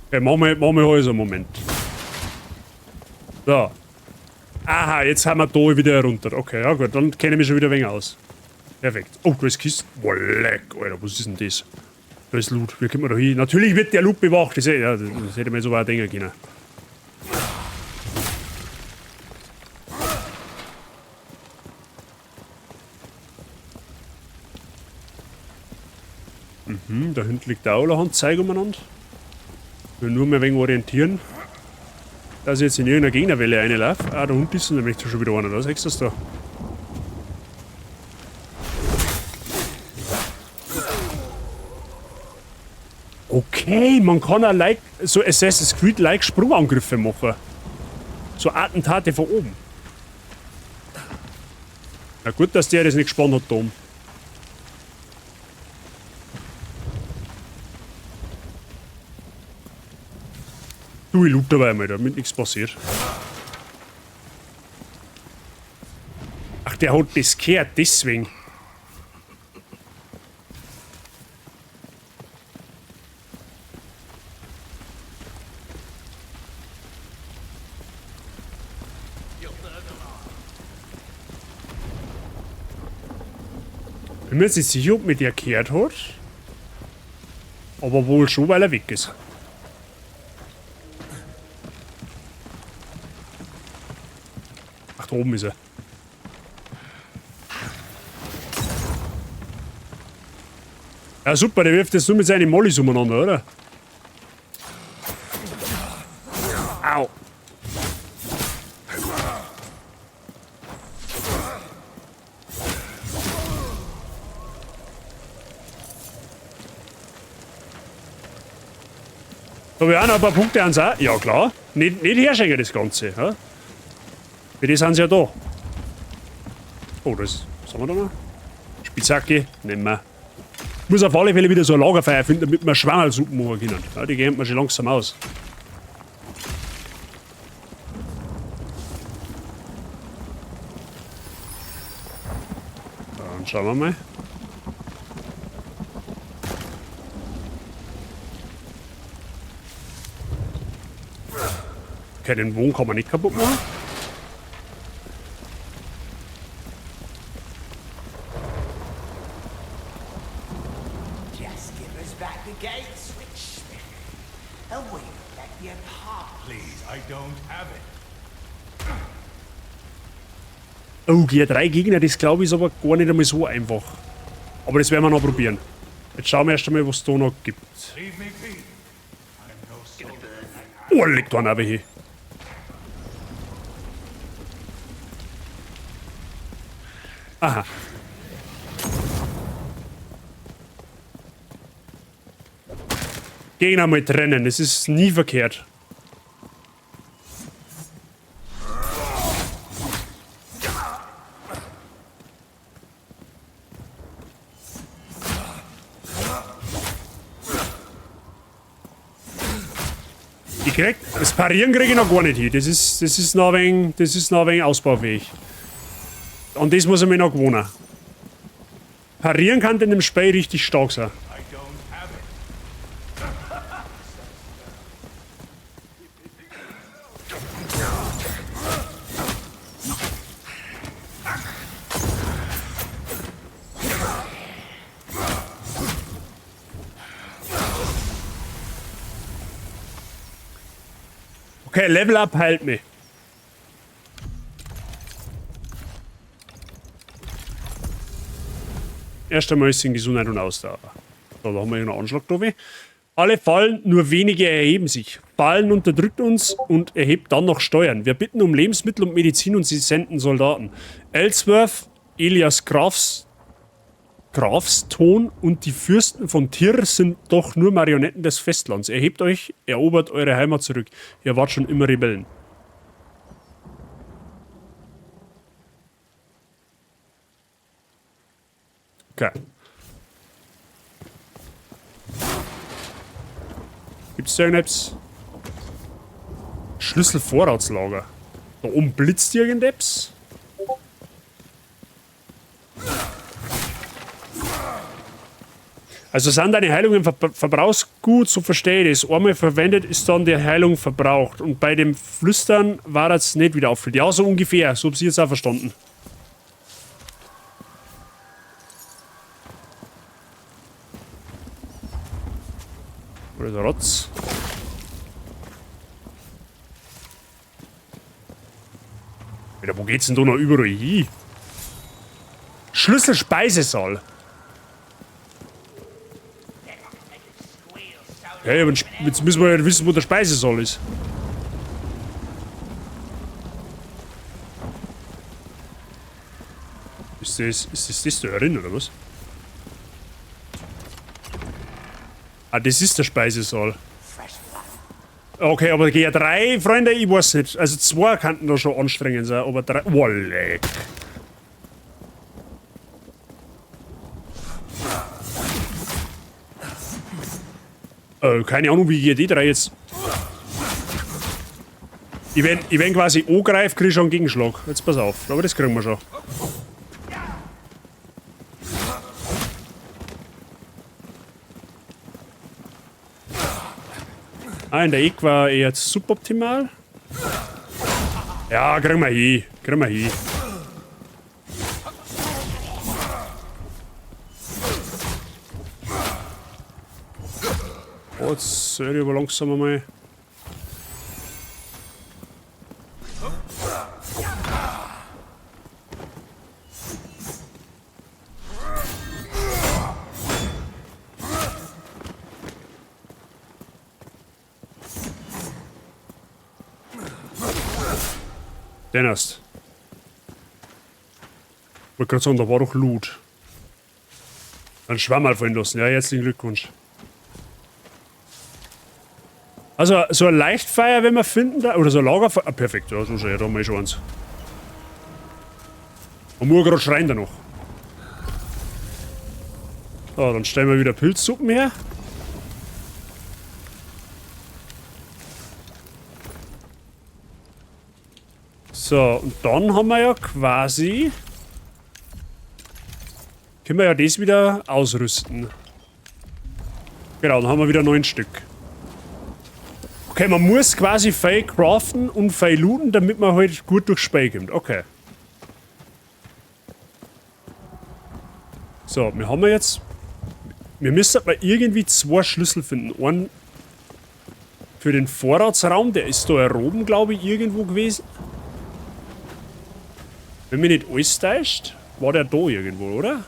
Okay, machen wir alles einen Moment. So. Aha, jetzt haben wir da wieder runter. Okay, ja gut, dann kenne ich mich schon wieder ein wenig aus. Perfekt. Oh, da ist Kiste. Boah, leck, Alter, was ist denn das? Da ist Loot. Wie kommt man da hin? Natürlich wird der Loot bewacht. Das hätte man so weit denken können. Mhm, da hinten liegt auch eine Handzeige umeinander. Ich will nur mehr ein wenig orientieren. Dass ich jetzt in irgendeiner Gegnerwelle reinlaufe. Ah, da unten ist nämlich schon wieder einer. Da siehst du das da. Okay, man kann auch like, so Assassin's Creed-like Sprungangriffe machen. So Attentate von oben. Na gut, dass der das nicht gespannt hat, Tom. Du, ich loot dabei mal, damit nichts passiert. Ach, der hat das gehört, deswegen. Ich bin mir jetzt nicht sicher, ob mir der gehört hat. Aber wohl schon, weil er weg ist. Ach, da oben ist er. Ja, super, der wirft jetzt nur mit seinen Mollys umeinander, oder? Au. Habe ich auch noch ein paar Punkte an auch? Ja, klar. Nicht herschenken, das Ganze. Ja? Für die sind sie ja da. Oh, das. Was haben wir da noch? Spitzhacke. Nehmen wir. Ich muss auf alle Fälle wieder so ein Lagerfeuer finden, damit wir Schwammerlsuppen machen können. Ja, die gehen wir schon langsam aus. Dann schauen wir mal. Okay, den Wohn kann man nicht kaputt machen. Just give us back the gate switch, and we'll let you part. Please, I don't have it. Oh, die 3 Gegner, das glaube ich ist aber gar nicht einmal so einfach. Aber das werden wir noch probieren. Jetzt schauen wir erst einmal, was es da noch gibt. Oh, liegt da noch welche. Aha. Gegner mal trennen, das ist nie verkehrt. Das Parieren kriege ich noch gar nicht hin. Das ist noch ein wenig ausbaufähig. Und das muss ich mir noch gewohnen. Parieren kann in dem Spiel richtig stark sein. Okay, Level Up heilt mich. Erst einmal ist in Gesundheit und Ausdauer. So, da haben wir hier noch Anschlag drauf. Alle fallen, nur wenige erheben sich. Fallen unterdrückt uns und erhebt dann noch Steuern. Wir bitten um Lebensmittel und Medizin und sie senden Soldaten. Ellsworth, Elias Grafston und die Fürsten von Tyr sind doch nur Marionetten des Festlands. Erhebt euch, erobert eure Heimat zurück. Ihr wart schon immer Rebellen. Okay. Gibt's da irgendetwas? Schlüsselvorratslager. Da oben blitzt irgendetwas? Also sind deine Heilungen Verbrauchsgut, so verstehe ich das. Einmal verwendet ist dann die Heilung verbraucht. Und bei dem Flüstern war das nicht wieder auffüllt. Ja, so ungefähr. So habe ich jetzt auch verstanden. Oder der Rotz. Alter, wo geht's denn da noch überall hin? Schlüsselspeisesaal. Hey, aber jetzt müssen wir ja wissen, wo der Speisesaal ist. Ist das da drin, oder was? Ah, das ist der Speisesaal. Okay, aber GR3, Freunde, ich weiß nicht. Also 2 könnten da schon anstrengend sein, aber 3... Oh, leck. Keine Ahnung, wie ich die 3 jetzt... Ich wenn quasi angreife, kriege ich schon einen Gegenschlag. Jetzt pass auf, aber das kriegen wir schon. Ah, in der Ecke war eher suboptimal. Ja, kriegen wir hin. Kriegen wir hin. Oh, jetzt soll ich aber langsam einmal. Den erst. Ich wollte gerade sagen, da war doch Loot. Ein Schwammerl fallen lassen. Ja, herzlichen Glückwunsch. Also, so ein Leichtfeuer, wenn wir finden, da, oder so ein Lagerfeuer. Ah, perfekt, ja, so schön, da haben wir schon eins. Und muss gerade schreien da noch. So, dann stellen wir wieder Pilzsuppen her. So, und dann haben wir ja quasi... Können wir ja das wieder ausrüsten. Genau, dann haben wir wieder 9 Stück. Okay, man muss quasi viel craften und viel looten, damit man halt gut durchs Spiel kommt. Okay. So, wir haben jetzt... Wir müssen aber irgendwie 2 Schlüssel finden. Einen für den Vorratsraum, der ist da oben, glaube ich, irgendwo gewesen. Wenn mich nicht alles täuscht, war der da irgendwo, oder?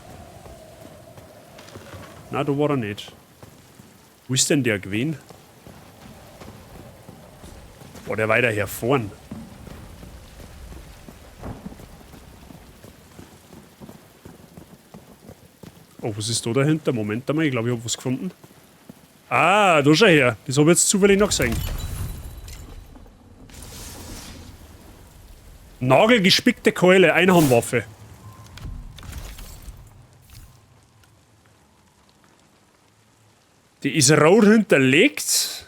Nein, da war er nicht. Wo ist denn der gewesen? War der weiter hier vorn? Oh, was ist da dahinter? Moment einmal, ich glaube, ich habe was gefunden. Ah, da schau her. Das habe ich jetzt zufällig noch gesehen. Nagelgespickte Keule, Einhandwaffe. Die ist rot hinterlegt.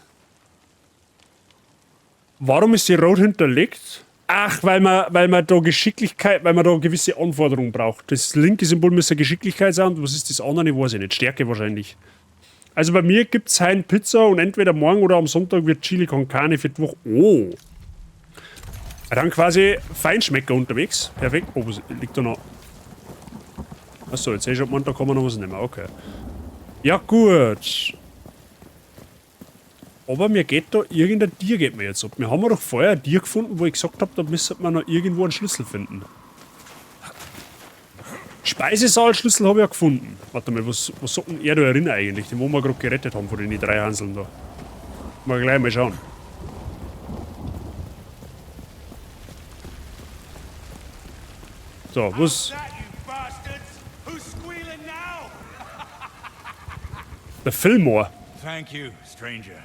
Warum ist die rot hinterlegt? Ach, weil man da Geschicklichkeit, weil man da gewisse Anforderungen braucht. Das linke Symbol müsste Geschicklichkeit sein. Und was ist das andere? Ich weiß nicht. Stärke wahrscheinlich. Also bei mir gibt es heute Pizza und entweder morgen oder am Sonntag wird Chili con Carne für die Woche. Oh. Dann quasi Feinschmecker unterwegs. Perfekt. Oh, was liegt da noch? Achso, jetzt sehe ich schon, da kann man noch was nehmen. Okay. Ja, gut. Aber mir geht da irgendein Tier geht mir jetzt ab. Wir haben doch vorher ein Tier gefunden, wo ich gesagt habe, da müsste man noch irgendwo einen Schlüssel finden. Speisesaal-Schlüssel habe ich ja gefunden. Warte mal, was sagt denn er da drin eigentlich? Den, wo wir gerade gerettet haben von den 3 Hanseln da. Mal gleich mal schauen. So, was... Der Fillmore. Thank you, stranger.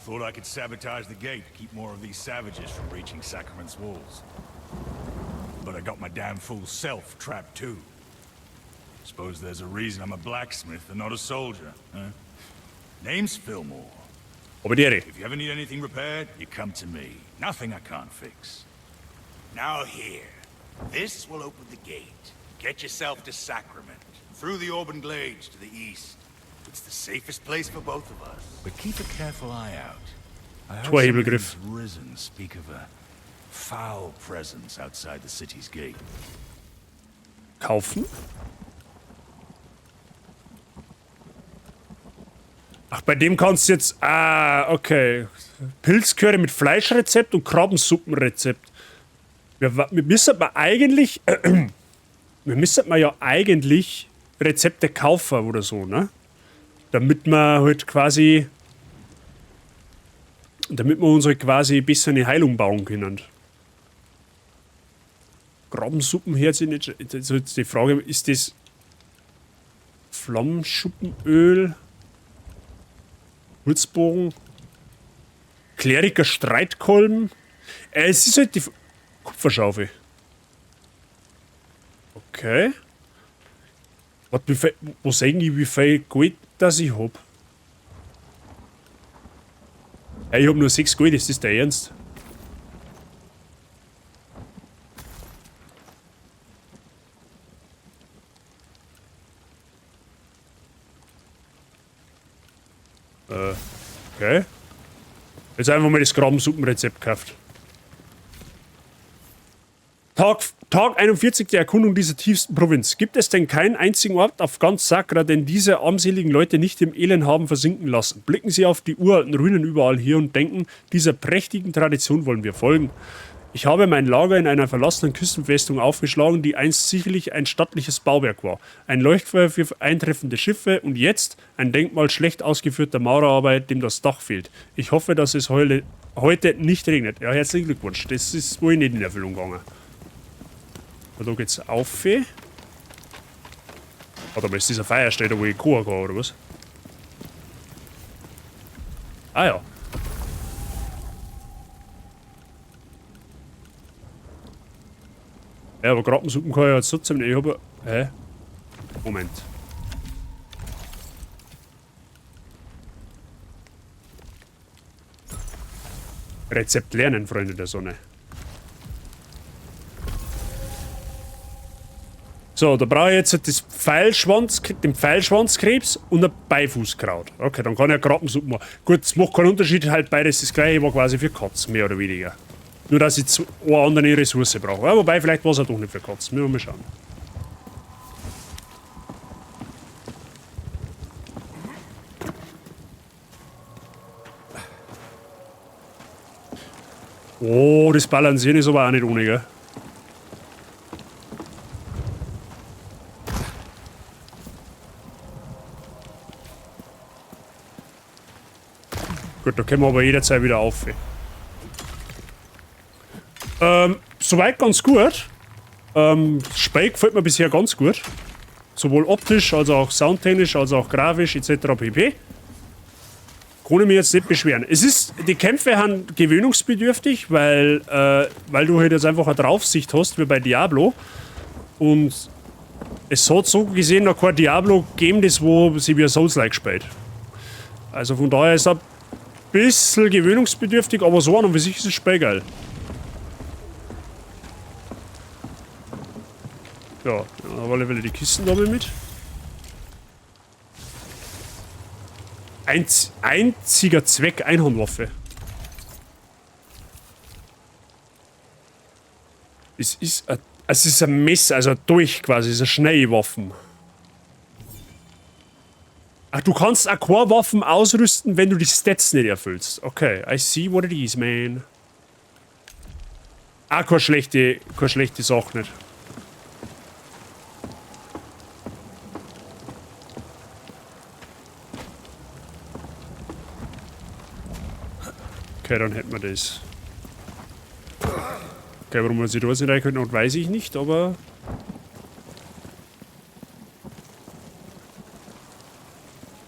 Thought I could sabotage the gate to keep more of these savages from reaching Sacrament's walls. But I got my damn fool self trapped too. Suppose there's a reason I'm a blacksmith and not a soldier, huh? Name's Fillmore. If you ever need anything repaired, you come to me. Nothing I can't fix. Now here. This will open the gate. Get yourself to Sacrament. Through the Auburn Glades to the east. It's the safest place for both of us. But keep a careful eye out. I heard Zwei some of Hebelgriff. these Risen speak of a foul presence outside the city's gate. Kaufen? Ach, bei dem kannst du jetzt... Ah, okay. Pilzcurry mit Fleischrezept und Krabbensuppenrezept. Wir müssen mal eigentlich... wir müssen mal ja eigentlich Rezepte kaufen oder so, ne? Damit wir halt quasi... Damit wir unsere quasi ein bisschen eine Heilung bauen können. Krabbensuppen sind nicht... Also jetzt die Frage, ist das... Flammschuppenöl... Holzbogen... Kleriker Streitkolben... es ist halt die... Kupferschaufel. Okay. Warte, wo sagen die, wie viel Gold das ich hab? Ja, ich hab nur 6 Gold, ist das der Ernst? Okay. Jetzt einfach mal das Krabbensuppenrezept gekauft. Tag 41 der Erkundung dieser tiefsten Provinz. Gibt es denn keinen einzigen Ort auf ganz Sakra, den diese armseligen Leute nicht im Elend haben versinken lassen? Blicken Sie auf die uralten Ruinen überall hier und denken, dieser prächtigen Tradition wollen wir folgen. Ich habe mein Lager in einer verlassenen Küstenfestung aufgeschlagen, die einst sicherlich ein stattliches Bauwerk war. Ein Leuchtfeuer für eintreffende Schiffe und jetzt ein Denkmal schlecht ausgeführter Maurerarbeit, dem das Dach fehlt. Ich hoffe, dass es heute nicht regnet. Ja, herzlichen Glückwunsch. Das ist wohl nicht in Erfüllung gegangen. Da geht's auf. Warte mal, ist dieser Feierstätte, wo ich kochen kann, oder was? Ah ja. Ja, aber Krabbensuppen kann ich jetzt trotzdem nicht. Ich habe... Hä? Moment. Rezept lernen, Freunde der Sonne. So, da brauche ich jetzt den Pfeilschwanzkrebs und ein Beifußkraut. Okay, dann kann ich Krabbensuppe machen. Gut, es macht keinen Unterschied, halt beides das gleiche, war quasi für Katzen, mehr oder weniger. Nur, dass ich eine andere Ressource brauche. Ja, wobei, vielleicht war es ja doch nicht für Katzen. Müssen wir mal schauen. Oh, das Balancieren ist aber auch nicht ohne, gell? Gut, da können wir aber jederzeit wieder auf. Soweit ganz gut. Spiel gefällt mir bisher ganz gut. Sowohl optisch, als auch soundtechnisch, als auch grafisch etc. pp. Kann ich mich jetzt nicht beschweren. Die Kämpfe haben gewöhnungsbedürftig, weil du halt jetzt einfach eine Draufsicht hast, wie bei Diablo. Und es hat so gesehen noch kein Diablo gegeben, das wo sie wie ein Souls-like spielt. Also von daher ist bisschen gewöhnungsbedürftig, aber so an und für sich ist es spielgeil. Ja, auf alle Fälle die Kisten da mit. Einziger Zweck, Einhandwaffe. Es ist ein Messer, also ein Dolch quasi, es ist eine Schneidwaffen. Ach, du kannst auch keine Waffen ausrüsten, wenn du die Stats nicht erfüllst. Okay, I see what it is, man. Ah, keine schlechte Sache nicht. Okay, dann hätten wir das. Okay, warum wir sie da nicht rein können, weiß ich nicht, aber...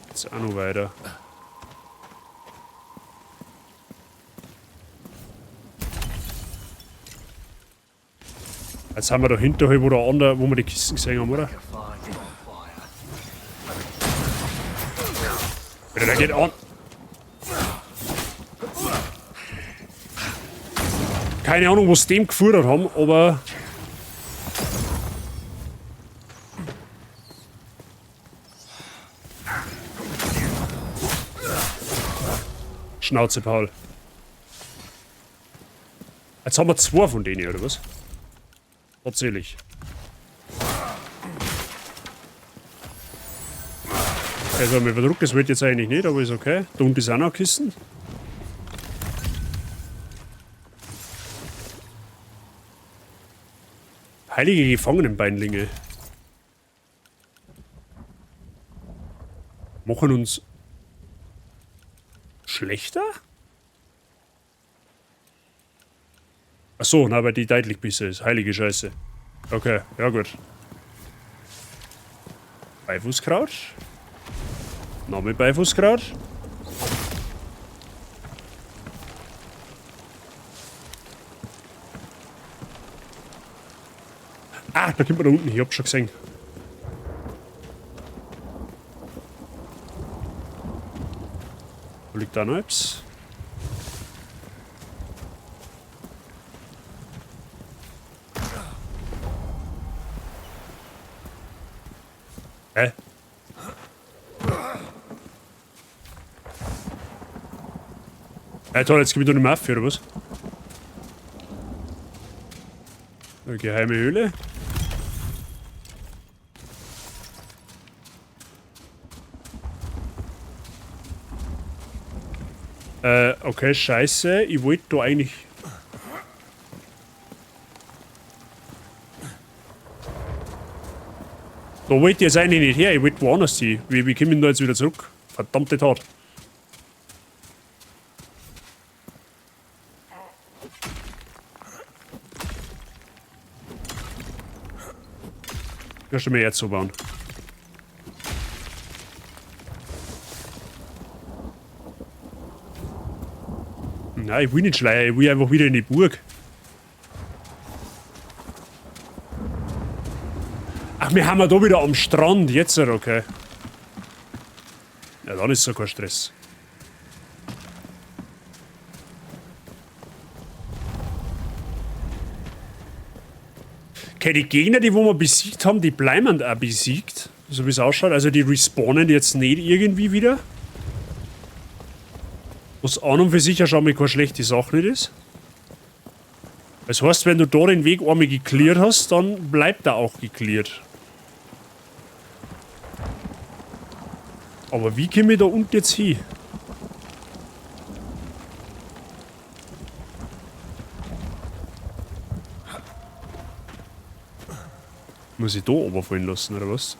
Jetzt auch noch weiter. Jetzt haben wir da hinterher, wo wir die Kisten gesehen haben, oder? Alter, der geht an. Keine Ahnung, was dem gefordert haben, aber... Schnauze, Paul. Jetzt haben wir 2 von denen, oder was? Tatsächlich. Also, mir verdruckt, das wird jetzt eigentlich nicht, aber ist okay. Da unten ist auch noch Kisten. Heilige Gefangenenbeinlinge. Machen uns schlechter? Achso, na, weil die deutlich besser ist. Heilige Scheiße. Okay, ja gut. Beifußkraut. Name Beifußkraut. Ah, da kommt man da unten. Ich hab's schon gesehen. Wo liegt da noch etwas? Hä? Toll, jetzt gebe ich da nicht mehr auf, oder was? Eine geheime Höhle. Okay, scheiße. Ich wollte da eigentlich... Da wollte ich jetzt eigentlich nicht her. Ich wollte woanders hin. Wie komme ich denn da jetzt wieder zurück? Verdammte Tat. Kannst du mir jetzt so bauen? Nein, ich will nicht schleiern, ich will einfach wieder in die Burg. Ach, wir haben ja da wieder am Strand, jetzt okay. Ja, dann ist so kein Stress. Okay, die Gegner, die wir besiegt haben, die bleiben auch besiegt. So wie es ausschaut. Also die respawnen jetzt nicht irgendwie wieder. Was an und für sich ja schon mal keine schlechte Sache nicht ist. Das heißt, wenn du da den Weg einmal geklärt hast, dann bleibt er auch geklärt. Aber wie komme ich da unten jetzt hin? Muss ich da runterfallen lassen, oder was?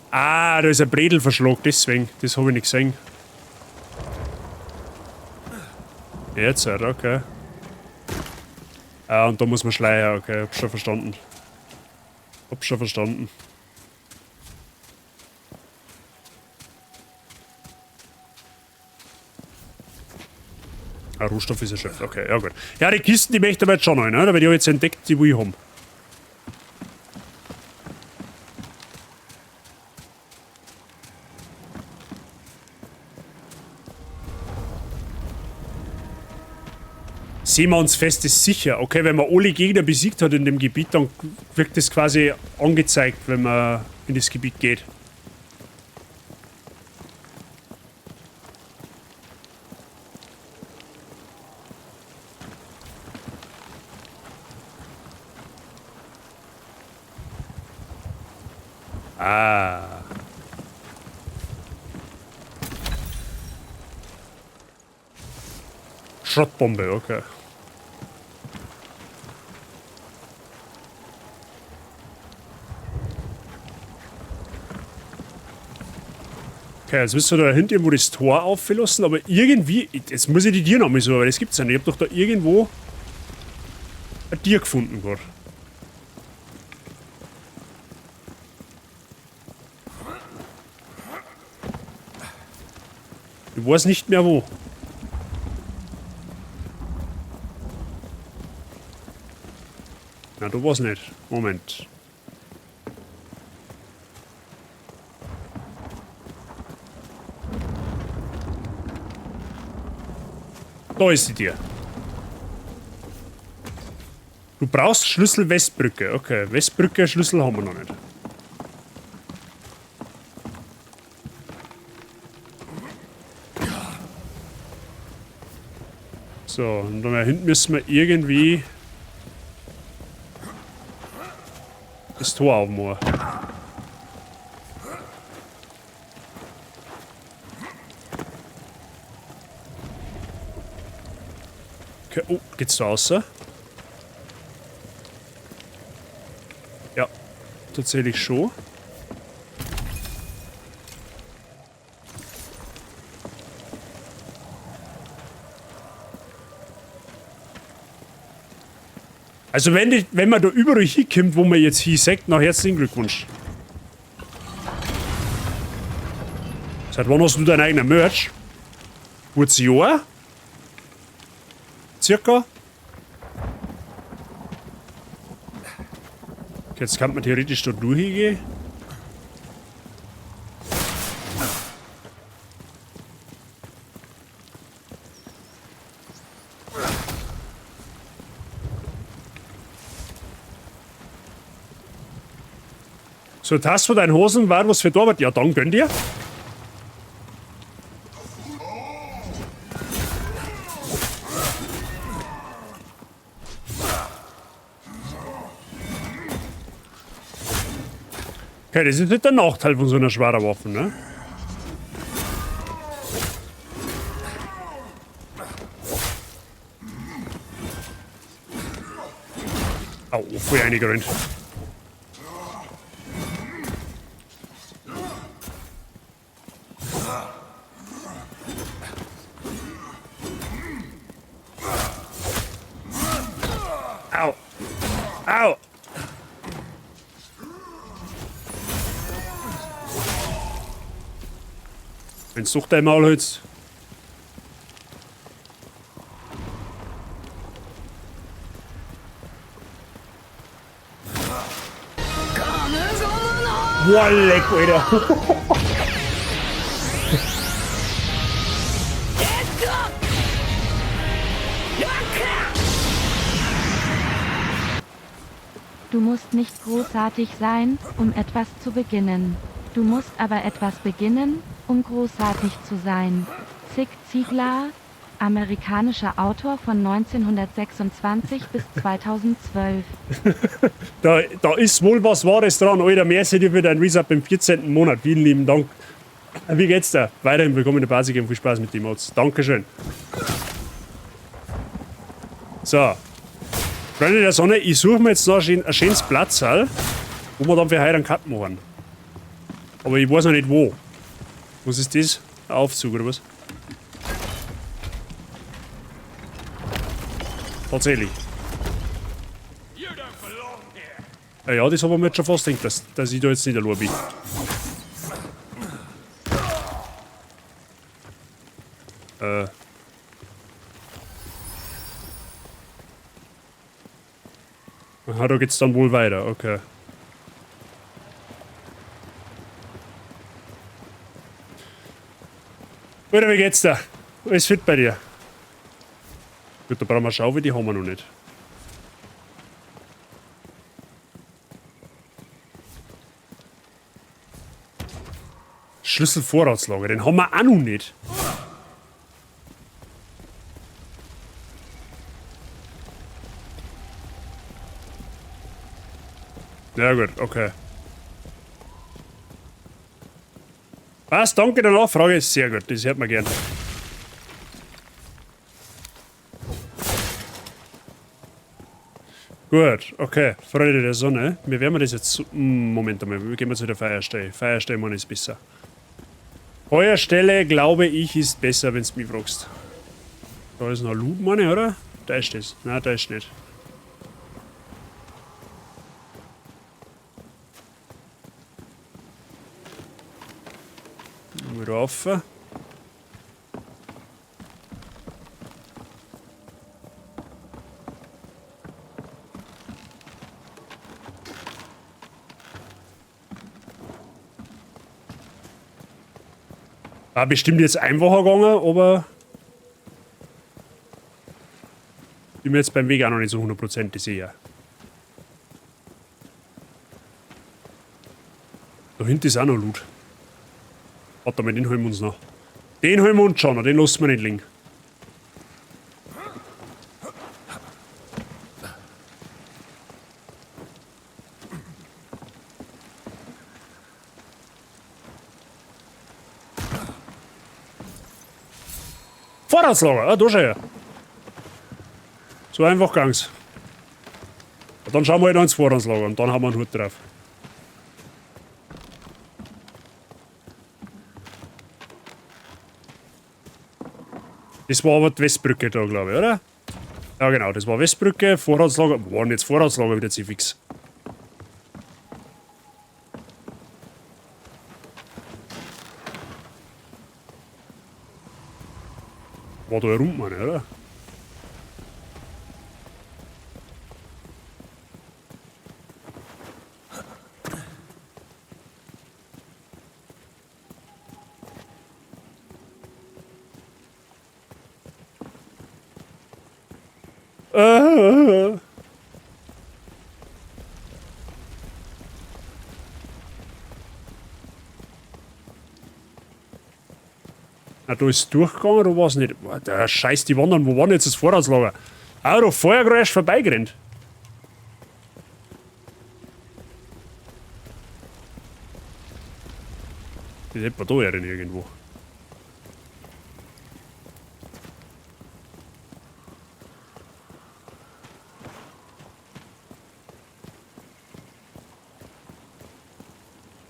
Ah, da ist ein Bredel-Verschlag, deswegen. Das habe ich nicht gesehen. Jetzt, okay. Ah, und da muss man schleichen, okay, hab schon verstanden. Hab schon verstanden. Ah, Rohstoff ist erschöpft, okay, ja gut. Ja, die Kisten, die möchte ich aber jetzt schon rein, ne? Weil die habe ich jetzt entdeckt, die will ich haben. sehen wir uns fest, ist sicher. Okay, wenn man alle Gegner besiegt hat in dem Gebiet, dann wird das quasi angezeigt, wenn man in das Gebiet geht. Ah. Schrottbombe, okay. Okay, jetzt müssen wir da hinten irgendwo das Tor auflassen, aber irgendwie, jetzt muss ich die Tiere noch mal suchen, weil das gibt's ja nicht. Ich hab doch da irgendwo ein Tier gefunden gerade. Ich weiß nicht mehr wo. Na, du warst nicht. Moment. Da ist sie dir. Du brauchst Schlüssel Westbrücke. Okay, Westbrücke Schlüssel haben wir noch nicht. So, und da hinten müssen wir irgendwie das Tor aufmachen. Okay, oh, geht's da raus? Ja, tatsächlich schon. Also wenn man da überall hinkommt, wo man jetzt hier sagt, na herzlichen Glückwunsch. Seit wann hast du dein eigener Merch? Kurz Jahr? Circa? Okay, jetzt kann man theoretisch da durchgehen. So, das von deinen Hosen war was für da wird. Ja, dann gönn dir. Okay, das ist nicht der Nachteil von so einer schweren Waffe, ne? Au, voll eingerannt. Au. Au. Wenn es doch dein Maul hältst. Boah, leck, Alter. Du musst nicht großartig sein, um etwas zu beginnen. Du musst aber etwas beginnen, um großartig zu sein. Zig Ziglar, amerikanischer Autor von 1926 bis 2012. Da ist wohl was Wahres dran, Alter. Merci dir für dein Resub im 14. Monat. Vielen lieben Dank. Wie geht's dir? Weiterhin willkommen in der Basis und viel Spaß mit den Mods. Dankeschön. So. Freunde der Sonne, ich suche mir jetzt noch ein schönes Platzsaal, wo wir dann für heute einen Cut machen. Aber ich weiß noch nicht wo. Was ist das? Ein Aufzug oder was? Tatsächlich. Ja, das haben wir mir jetzt schon fast gedacht, dass ich da jetzt nicht allein bin. Aha, da geht's dann wohl weiter, okay. Oder wie geht's da? Alles fit bei dir? Gut, da brauchen wir Schaufel, die haben wir noch nicht. Schlüsselvorratslager, den haben wir auch noch nicht. Ja gut, okay. Was, danke der Nachfrage, ist sehr gut, das hört man gern. Gut, okay, Freunde der Sonne. Wir werden das jetzt... Moment einmal, wir gehen zu der Feierstelle. Feierstelle, man ist besser. Feuerstelle, glaube ich, ist besser, wenn du mich fragst. Da ist noch Loot, meine ich, oder? Da ist das. Nein, da ist nicht. Wieder rauf. War bestimmt jetzt einfacher gegangen, aber bin mir jetzt beim Weg auch noch nicht so 100% sicher. Da hinten ist auch noch Loot. Warte mal, den holen wir uns noch. Den holen wir uns schon, den lassen wir nicht liegen. Vorratslager, ah, da schon her. So einfach gang's. Dann schauen wir halt noch ins Vorratslager und dann haben wir einen Hut drauf. Das war aber die Westbrücke da, glaube ich, oder? Ja genau, das war Westbrücke, Vorratslager. Wo war denn jetzt Vorratslager wieder zu fix? War da herum, meine, oder? Na, da ist durchgegangen oder was nicht? Der Scheiß, die wandern, wo war denn jetzt das Vorratslager? Ah, da vorher gerade erst vorbeigerannt. Das ist etwa da herin irgendwo.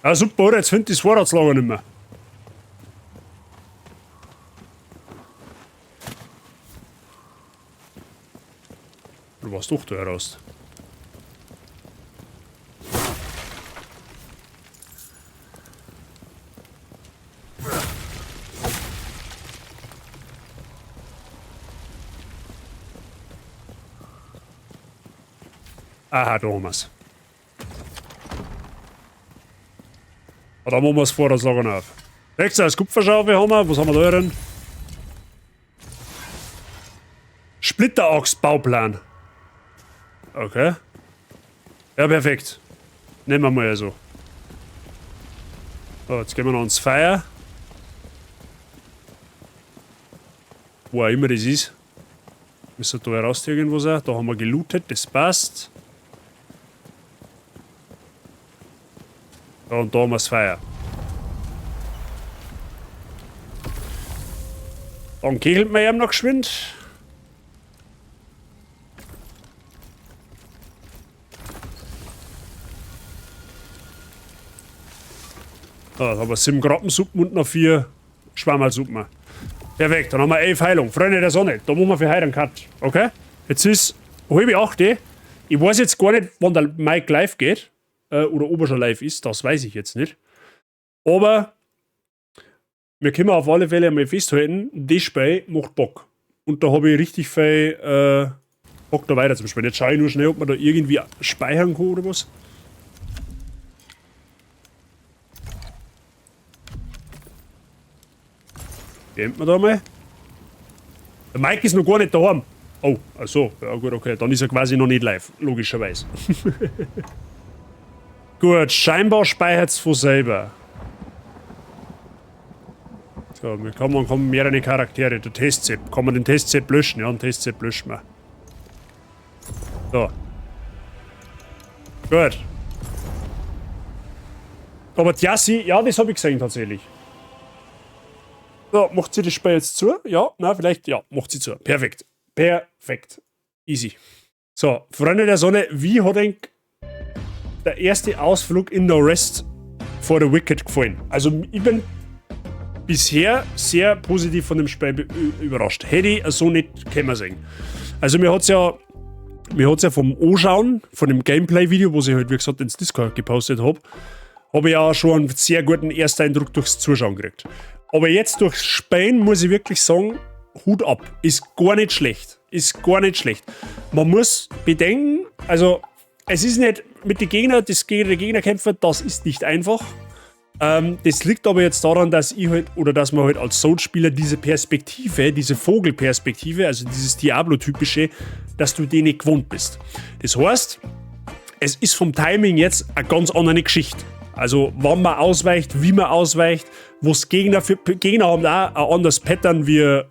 Ah, super, oder? Jetzt findet das Vorratslager nicht mehr. Du warst doch da heraus. Aha, da haben wir's. Da machen wir das Vorratslager noch auf. Rechts als Kupferschaufel haben wir. Was haben wir da drin? Splitterachs-Bauplan. Okay. Ja, perfekt. Nehmen wir mal so. So, jetzt gehen wir noch ins Feuer. Wo auch immer das ist. Müssen da heraus irgendwo sein. Da haben wir gelootet, das passt. Ja, und da haben wir das Feuer. Dann kegelt man eben noch geschwind. Da haben wir 7 Grappensuppen und noch 4 Schwammerlsuppen. Perfekt, dann haben wir 11 Heilung. Freunde der Sonne, da machen wir für heute einen Cut. Okay? Jetzt ist halb 8. Ich weiß jetzt gar nicht, wann der Mike live geht. Oder ob er schon live ist, das weiß ich jetzt nicht. Aber wir können auf alle Fälle einmal festhalten, das Spiel macht Bock. Und da habe ich richtig viel Bock da weiter zu spielen. Jetzt schaue ich nur schnell, ob man da irgendwie speichern kann oder was. Kennt man da mal? Der Mike ist noch gar nicht daheim. Oh, achso, ja gut, okay. Dann ist er quasi noch nicht live, logischerweise. Gut, scheinbar speichert es von selber. So, man kann mehrere Charaktere. Der Testzip. Kann man den Testzip löschen? Ja, den Testzip löschen wir. So. Gut. Aber Tjassi, ja, das habe ich gesehen tatsächlich. So, macht sie das Spiel jetzt zu? Ja, na, vielleicht, ja, macht sie zu. Perfekt. Perfekt. Easy. So, Freunde der Sonne, wie hat denn der erste Ausflug in No Rest for the Wicked gefallen? Also, ich bin bisher sehr positiv von dem Spiel überrascht. Hätte ich so nicht können sehen. Also, mir hat's ja vom Anschauen, von dem Gameplay-Video, was ich halt, wie gesagt, ins Discord gepostet habe ich ja schon einen sehr guten Ersteindruck durchs Zuschauen gekriegt. Aber jetzt durchs Spielen muss ich wirklich sagen, Hut ab. Ist gar nicht schlecht. Ist gar nicht schlecht. Man muss bedenken, also es ist nicht mit den Gegnern, das gegen die Gegnerkämpfer, das ist nicht einfach. Das liegt aber jetzt daran, dass ich halt, oder dass man halt als Souls-Spieler diese Perspektive, diese Vogelperspektive, also dieses Diablo-typische, dass du die nicht gewohnt bist. Das heißt, es ist vom Timing jetzt eine ganz andere Geschichte. Also, wann man ausweicht, wie man ausweicht, was Gegner haben auch ein anderes Pattern wie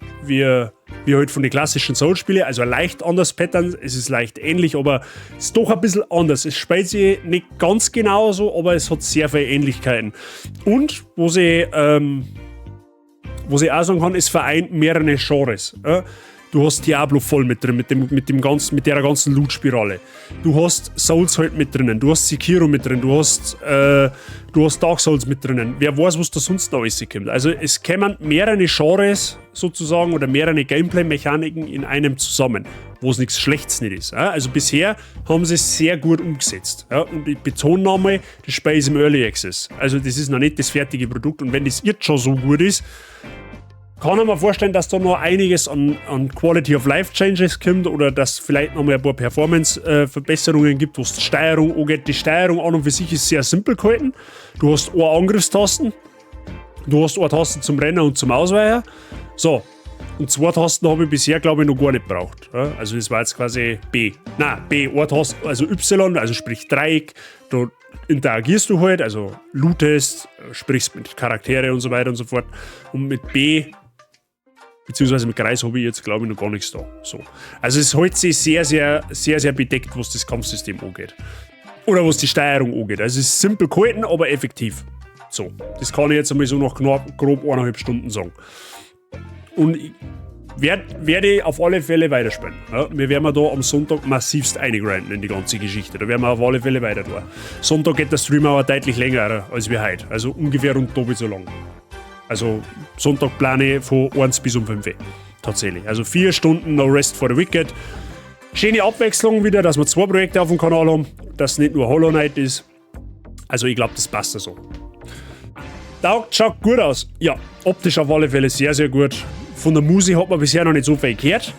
halt von den klassischen Souls-Spielen. Also ein leicht anderes Pattern, es ist leicht ähnlich, aber es ist doch ein bisschen anders. Es spielt sich nicht ganz genauso, aber es hat sehr viele Ähnlichkeiten. Und, was ich auch sagen kann, es vereint mehrere Genres. Du hast Diablo voll mit drin, mit der ganzen Loot-Spirale. Du hast Souls halt mit drinnen, du hast Sekiro mit drin, du hast Dark Souls mit drinnen. Wer weiß, was da sonst noch alles kommt. Also es kommen mehrere Genres sozusagen oder mehrere Gameplay-Mechaniken in einem zusammen, wo es nichts Schlechtes nicht ist. Also bisher haben sie es sehr gut umgesetzt. Und ich betone nochmal, das Spiel ist im Early Access. Also das ist noch nicht das fertige Produkt und wenn das jetzt schon so gut ist, kann ich mir vorstellen, dass da noch einiges an Quality of Life Changes kommt oder dass vielleicht noch mal ein paar Performance-Verbesserungen gibt, was die Steuerung angeht. Die Steuerung an und für sich ist sehr simpel gehalten. Du hast eine Angriffstasten, du hast eine Taste zum Rennen und zum Ausweichen. So, und 2 Tasten habe ich bisher, glaube ich, noch gar nicht gebraucht. Also das war jetzt quasi B. Nein, B, eine Taste, also Y, also sprich Dreieck. Da interagierst du halt, also lootest, sprichst mit Charaktere und so weiter und so fort. Und mit B beziehungsweise mit Kreis habe ich jetzt, glaube ich, noch gar nichts da. So. Also es hält sich sehr, sehr, sehr, sehr bedeckt, was das Kampfsystem angeht. Oder was die Steuerung angeht. Also es ist simpel gehalten, aber effektiv. So, das kann ich jetzt einmal so nach grob 1,5 Stunden sagen. Und ich werde auf alle Fälle weiterspielen. Ja, wir werden da am Sonntag massivst eingrinden in die ganze Geschichte. Da werden wir auf alle Fälle weiter tun. Sonntag geht der Stream aber deutlich länger als wir heute. Also ungefähr rund doppelt so lang. Also Sonntag plane ich von 1 bis um 5 Uhr. Tatsächlich. Also 4 Stunden No Rest for the Wicked. Schöne Abwechslung wieder, dass wir 2 Projekte auf dem Kanal haben. Dass es nicht nur Hollow Knight ist. Also ich glaube, das passt da so. Schaut gut aus. Ja, optisch auf alle Fälle sehr, sehr gut. Von der Musik hat man bisher noch nicht so viel gehört.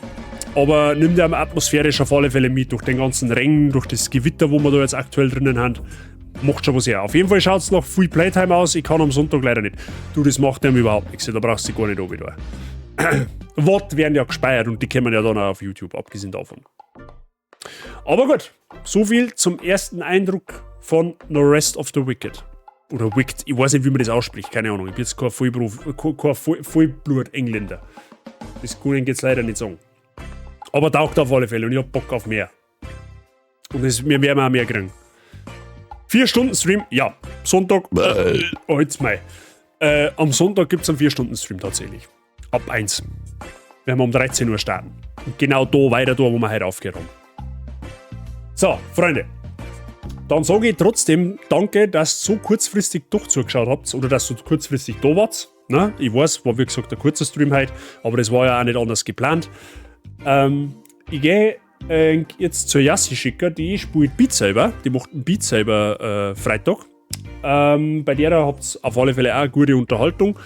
Aber nimmt ja atmosphärisch auf alle Fälle mit. Durch den ganzen Regen, durch das Gewitter, wo wir da jetzt aktuell drinnen haben. Macht schon was her. Auf jeden Fall schaut es nach Free Playtime aus. Ich kann am Sonntag leider nicht. Du, das macht dem überhaupt nichts. Da brauchst du gar nicht runter. Watt werden ja gespeichert und die kommen ja dann auch auf YouTube, abgesehen davon. Aber gut, so viel zum ersten Eindruck von No Rest of the Wicked. Oder Wicked, ich weiß nicht, wie man das ausspricht, keine Ahnung. Ich bin jetzt kein Vollblut-Engländer. Das kann ich jetzt leider nicht sagen. Aber taugt auf alle Fälle und ich hab Bock auf mehr. Und wir werden auch mehr kriegen. 4 Stunden Stream, ja. Sonntag, jetzt mal. Am Sonntag gibt es einen 4 Stunden Stream tatsächlich. Ab 1. Werden wir um 13 Uhr starten. Und genau da weiter, da wo wir heute aufgehört haben. So, Freunde. Dann sage ich trotzdem danke, dass ihr so kurzfristig doch zugeschaut habt oder dass ihr so kurzfristig da wart. Na, ich weiß, war wie gesagt ein kurzer Stream heute, aber das war ja auch nicht anders geplant. Ich gehe jetzt zur Yassi schicken, die spielt Beat Saber, die macht einen Beat Saber Freitag. Bei der habt ihr auf alle Fälle auch eine gute Unterhaltung.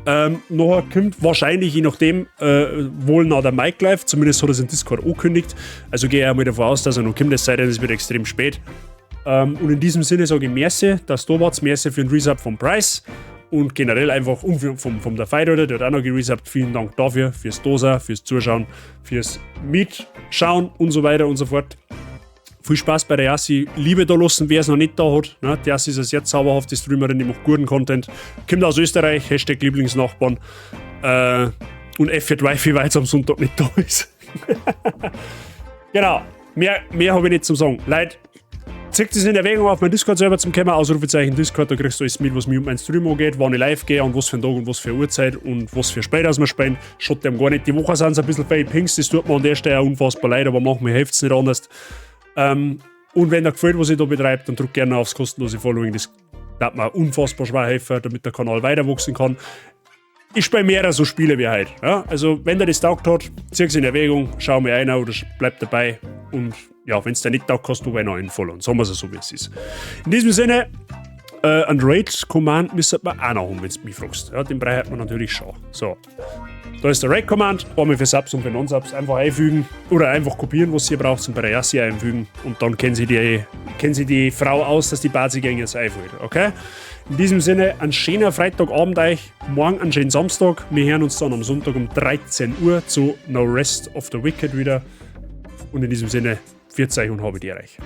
Nachher kommt wahrscheinlich, je nachdem, wohl noch der Mike live, zumindest hat er es in Discord angekündigt. Also gehe ich auch mal davon aus, dass er noch kommt, es sei denn, es wird extrem spät. Und in diesem Sinne sage ich merci, dass du warst, merci für den Resub von Price. und generell einfach vom der Fighter, der hat auch noch geresubbt. Vielen Dank dafür, fürs Dosa, fürs Zuschauen, fürs Mitschauen und so weiter und so fort. Viel Spaß bei der Yassi. Liebe da lassen, wer es noch nicht da hat. Ne? Die Yassi ist eine sehr zauberhafte Streamerin, die macht guten Content. Kommt aus Österreich, Hashtag Lieblingsnachbarn. Und F4 Wifi, weil es am Sonntag nicht da ist. Genau, mehr habe ich nicht zum sagen. Leute, zieht es in Erwägung, auf meinen Discord selber zum kommen. Ausrufezeichen Discord, da kriegst du alles mit, was mir um meinen Stream angeht, wann ich live gehe, und was für einen Tag und was für eine Uhrzeit und was für Spiele wir spielen. Schaut dem gar nicht. Die Woche sind es ein bisschen viele Pings, das tut mir an der Stelle unfassbar leid, aber machen mir hilft es nicht anders. Und wenn dir gefällt, was ich da betreibe, dann drück gerne aufs kostenlose Following. Das wird mir unfassbar schwer helfen, damit der Kanal weiter wachsen kann. Ich spiele mehrere so Spiele wie heute. Ja? Also, wenn dir das taugt hat, zieh es in Erwägung, schau mir ein oder bleib dabei. Und ja, wenn es dir nicht taugt, kannst du bei noch einen followen. Sagen wir es so, wie es ist. In diesem Sinne, ein Raid-Command müsste man auch noch haben, wenn du mich fragst. Ja, den braucht man natürlich schon. So. Da ist der Raid-Command, einmal für Subs und für Non-Subs einfach einfügen oder einfach kopieren, was ihr braucht, und bei der Yassi einfügen, und dann kennen sie die Frau aus, dass die Basigänge es einfällt, okay? In diesem Sinne, ein schöner Freitagabend euch, morgen einen schönen Samstag, wir hören uns dann am Sonntag um 13 Uhr zu No Rest of the Wicked wieder, und in diesem Sinne, 40 und habe die erreicht.